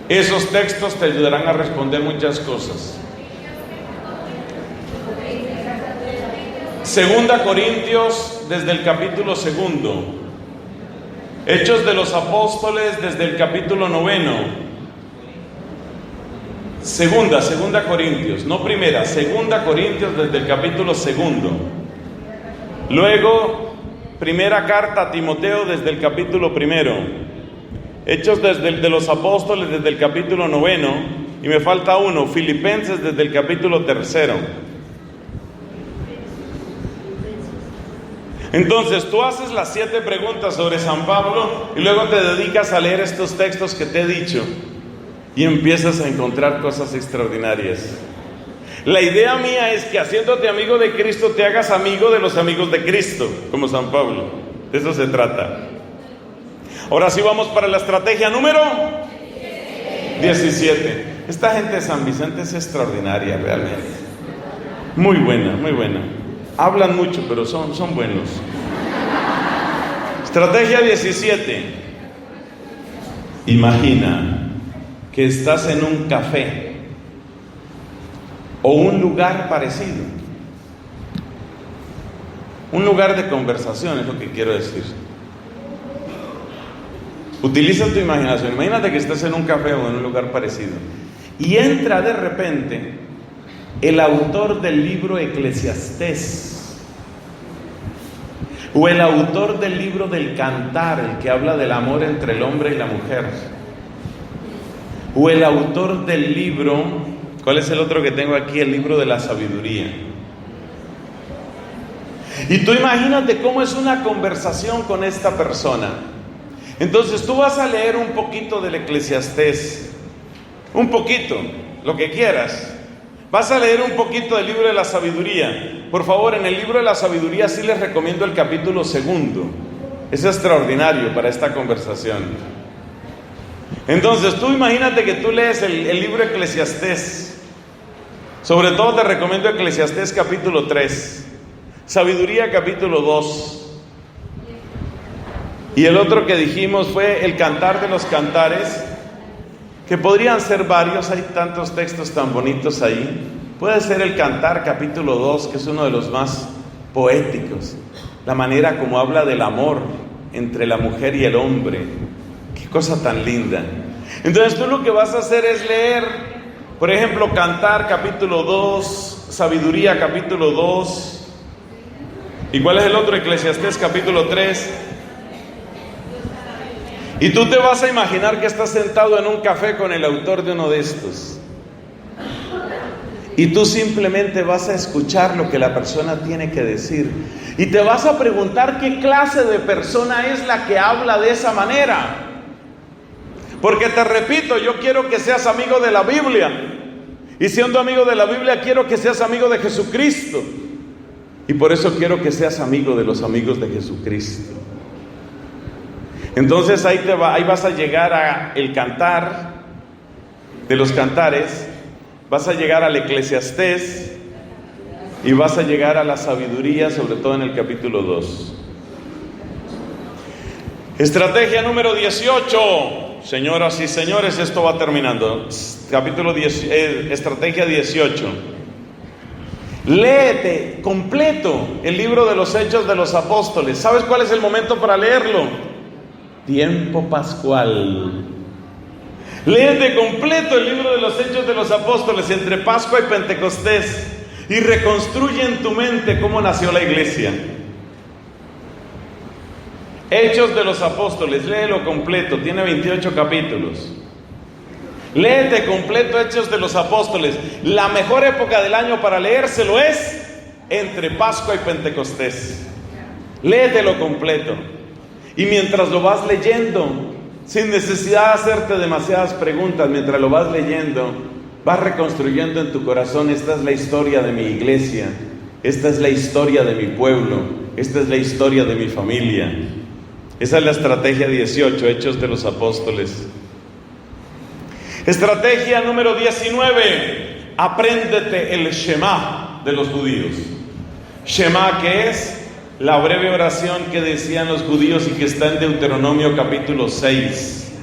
S1: Esos textos te ayudarán a responder muchas cosas. Segunda Corintios desde el capítulo 2, Hechos de los Apóstoles desde el capítulo 9, Segunda Corintios, no primera, Segunda Corintios desde el capítulo 2. Luego, primera carta a Timoteo desde el capítulo 1. Hechos de los Apóstoles desde el capítulo 9. Y me falta uno, Filipenses desde el capítulo 3. Entonces, tú haces las 7 preguntas sobre San Pablo y luego te dedicas a leer estos textos que te he dicho. Y empiezas a encontrar cosas extraordinarias. La idea mía es que haciéndote amigo de Cristo te hagas amigo de los amigos de Cristo, como San Pablo. De eso se trata. Ahora sí vamos para la estrategia número 17. Esta gente de San Vicente es extraordinaria realmente. Muy buena, muy buena. Hablan mucho, pero son buenos. Estrategia 17. Imagina que estás en un café o un lugar parecido, un lugar de conversación es lo que quiero decir. Utiliza tu imaginación. Imagínate que estás en un café o en un lugar parecido y entra de repente el autor del libro Eclesiastés o el autor del libro del Cantar, el que habla del amor entre el hombre y la mujer. o el autor del libro, ¿cuál es el otro que tengo aquí? El libro de la sabiduría. Y tú imagínate cómo es una conversación con esta persona. Entonces tú vas a leer un poquito del Eclesiastés, un poquito, lo que quieras. Vas a leer un poquito del libro de la sabiduría. Por favor, en el libro de la sabiduría sí les recomiendo el capítulo 2. Es extraordinario para esta conversación. Entonces tú imagínate que tú lees el libro Eclesiastés. Sobre todo te recomiendo Eclesiastés capítulo 3, sabiduría capítulo 2. Y el otro que dijimos fue el Cantar de los Cantares, que podrían ser varios, hay tantos textos tan bonitos ahí. Puede ser el Cantar capítulo 2, que es uno de los más poéticos, la manera como habla del amor entre la mujer y el hombre. Qué cosa tan linda. Entonces tú lo que vas a hacer es leer, por ejemplo, Cantar capítulo 2, Sabiduría capítulo 2. ¿Y cuál es el otro? Eclesiastés capítulo 3. Y tú te vas a imaginar que estás sentado en un café con el autor de uno de estos. Y tú simplemente vas a escuchar lo que la persona tiene que decir. Y te vas a preguntar qué clase de persona es la que habla de esa manera. Porque te repito, yo quiero que seas amigo de la Biblia. Y siendo amigo de la Biblia, quiero que seas amigo de Jesucristo. Y por eso quiero que seas amigo de los amigos de Jesucristo. Entonces ahí vas a llegar a el Cantar de los Cantares, vas a llegar al Eclesiastés y vas a llegar a la sabiduría, sobre todo en el capítulo 2. Estrategia número 18. Señoras y señores, esto va terminando. Capítulo 10, estrategia 18. Léete completo el libro de los Hechos de los Apóstoles. ¿Sabes cuál es el momento para leerlo? Tiempo pascual. Léete completo el libro de los Hechos de los Apóstoles entre Pascua y Pentecostés y reconstruye en tu mente cómo nació la iglesia. Hechos de los Apóstoles, léelo completo, tiene 28 capítulos. Léete completo Hechos de los Apóstoles. La mejor época del año para leérselo es entre Pascua y Pentecostés. Léetelo completo. Y mientras lo vas leyendo, sin necesidad de hacerte demasiadas preguntas, mientras lo vas leyendo, vas reconstruyendo en tu corazón: esta es la historia de mi iglesia, esta es la historia de mi pueblo, esta es la historia de mi familia. Esa es la estrategia 18, Hechos de los Apóstoles. Estrategia número 19, apréndete el Shema de los judíos. Shema, que es la breve oración que decían los judíos y que está en Deuteronomio capítulo 6.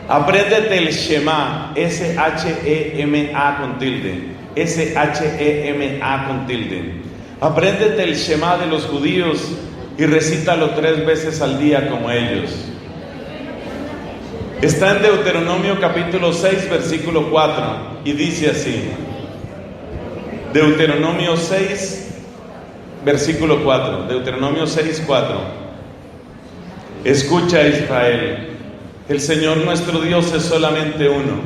S1: Apréndete el Shema, S-H-E-M-A con tilde, S-H-E-M-A con tilde. Apréndete el Shema de los judíos y recítalo 3 veces al día como ellos. Está en Deuteronomio capítulo 6, versículo 4, y dice así. Deuteronomio 6, versículo 4, Deuteronomio 6, 4. Escucha, Israel, el Señor nuestro Dios es solamente uno.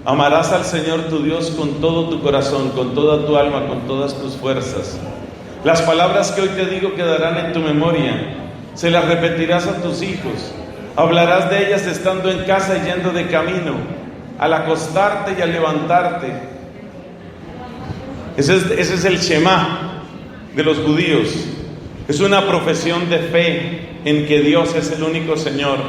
S1: Amarás al Señor tu Dios con todo tu corazón, con toda tu alma, con todas tus fuerzas. Las palabras que hoy te digo quedarán en tu memoria, se las repetirás a tus hijos, hablarás de ellas estando en casa y yendo de camino, al acostarte y al levantarte. Ese es el Shema de los judíos. Es una profesión de fe en que Dios es el único Señor.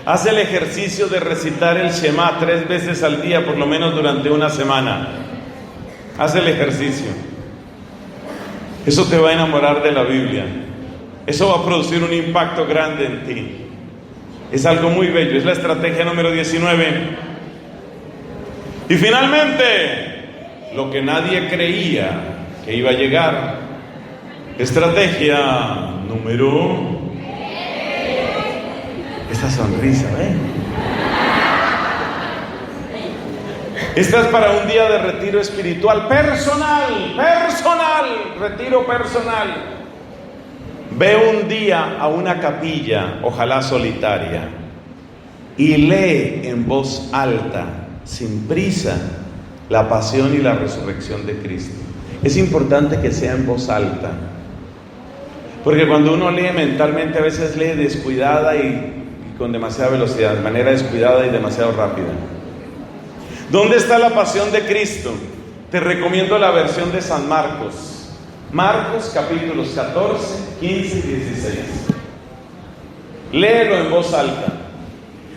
S1: Haz el ejercicio de recitar el Shema 3 veces al día, por lo menos durante una semana. Haz el ejercicio. Eso te va a enamorar de la Biblia. Eso va a producir un impacto grande en ti. Es algo muy bello. Es la estrategia número 19. Y finalmente, lo que nadie creía que iba a llegar. Estrategia número... Esta sonrisa, ¿eh? Esta es para un día de retiro espiritual personal, retiro personal. Ve un día a una capilla, ojalá solitaria, y lee en voz alta sin prisa, la pasión y la resurrección de Cristo. Es importante que sea en voz alta, porque cuando uno lee mentalmente a veces lee descuidada y con demasiada velocidad, de manera descuidada y demasiado rápida. ¿Dónde está la pasión de Cristo? Te recomiendo la versión de San Marcos. Marcos capítulos 14, 15 y 16. Léelo en voz alta.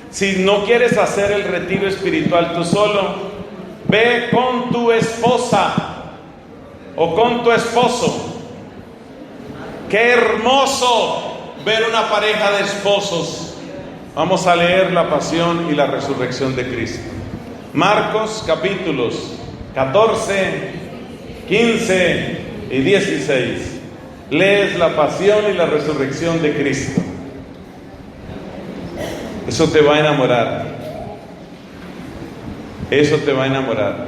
S1: Si no quieres hacer el retiro espiritual tú solo, ve con tu esposa o con tu esposo. ¡Qué hermoso ver una pareja de esposos! Vamos a leer la pasión y la resurrección de Cristo. Marcos capítulos 14, 15 y 16. Lees la pasión y la resurrección de Cristo. Eso te va a enamorar. Eso te va a enamorar.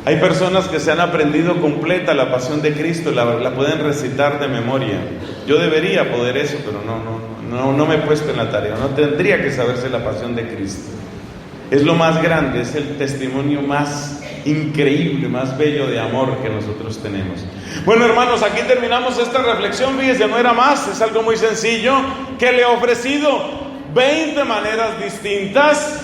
S1: Hay personas que se han aprendido completa la pasión de Cristo, la pueden recitar de memoria. Yo debería poder eso, pero no me he puesto en la tarea. No tendría que saberse la pasión de Cristo. Es lo más grande, es el testimonio más increíble, más bello de amor que nosotros tenemos. Bueno, hermanos, aquí terminamos esta reflexión. Fíjense, no era más, es algo muy sencillo, que le he ofrecido 20 maneras distintas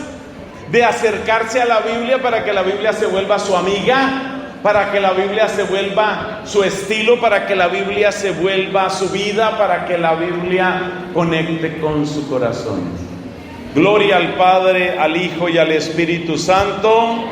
S1: de acercarse a la Biblia para que la Biblia se vuelva su amiga, para que la Biblia se vuelva su estilo, para que la Biblia se vuelva su vida, para que la Biblia conecte con su corazón. Gloria al Padre, al Hijo y al Espíritu Santo.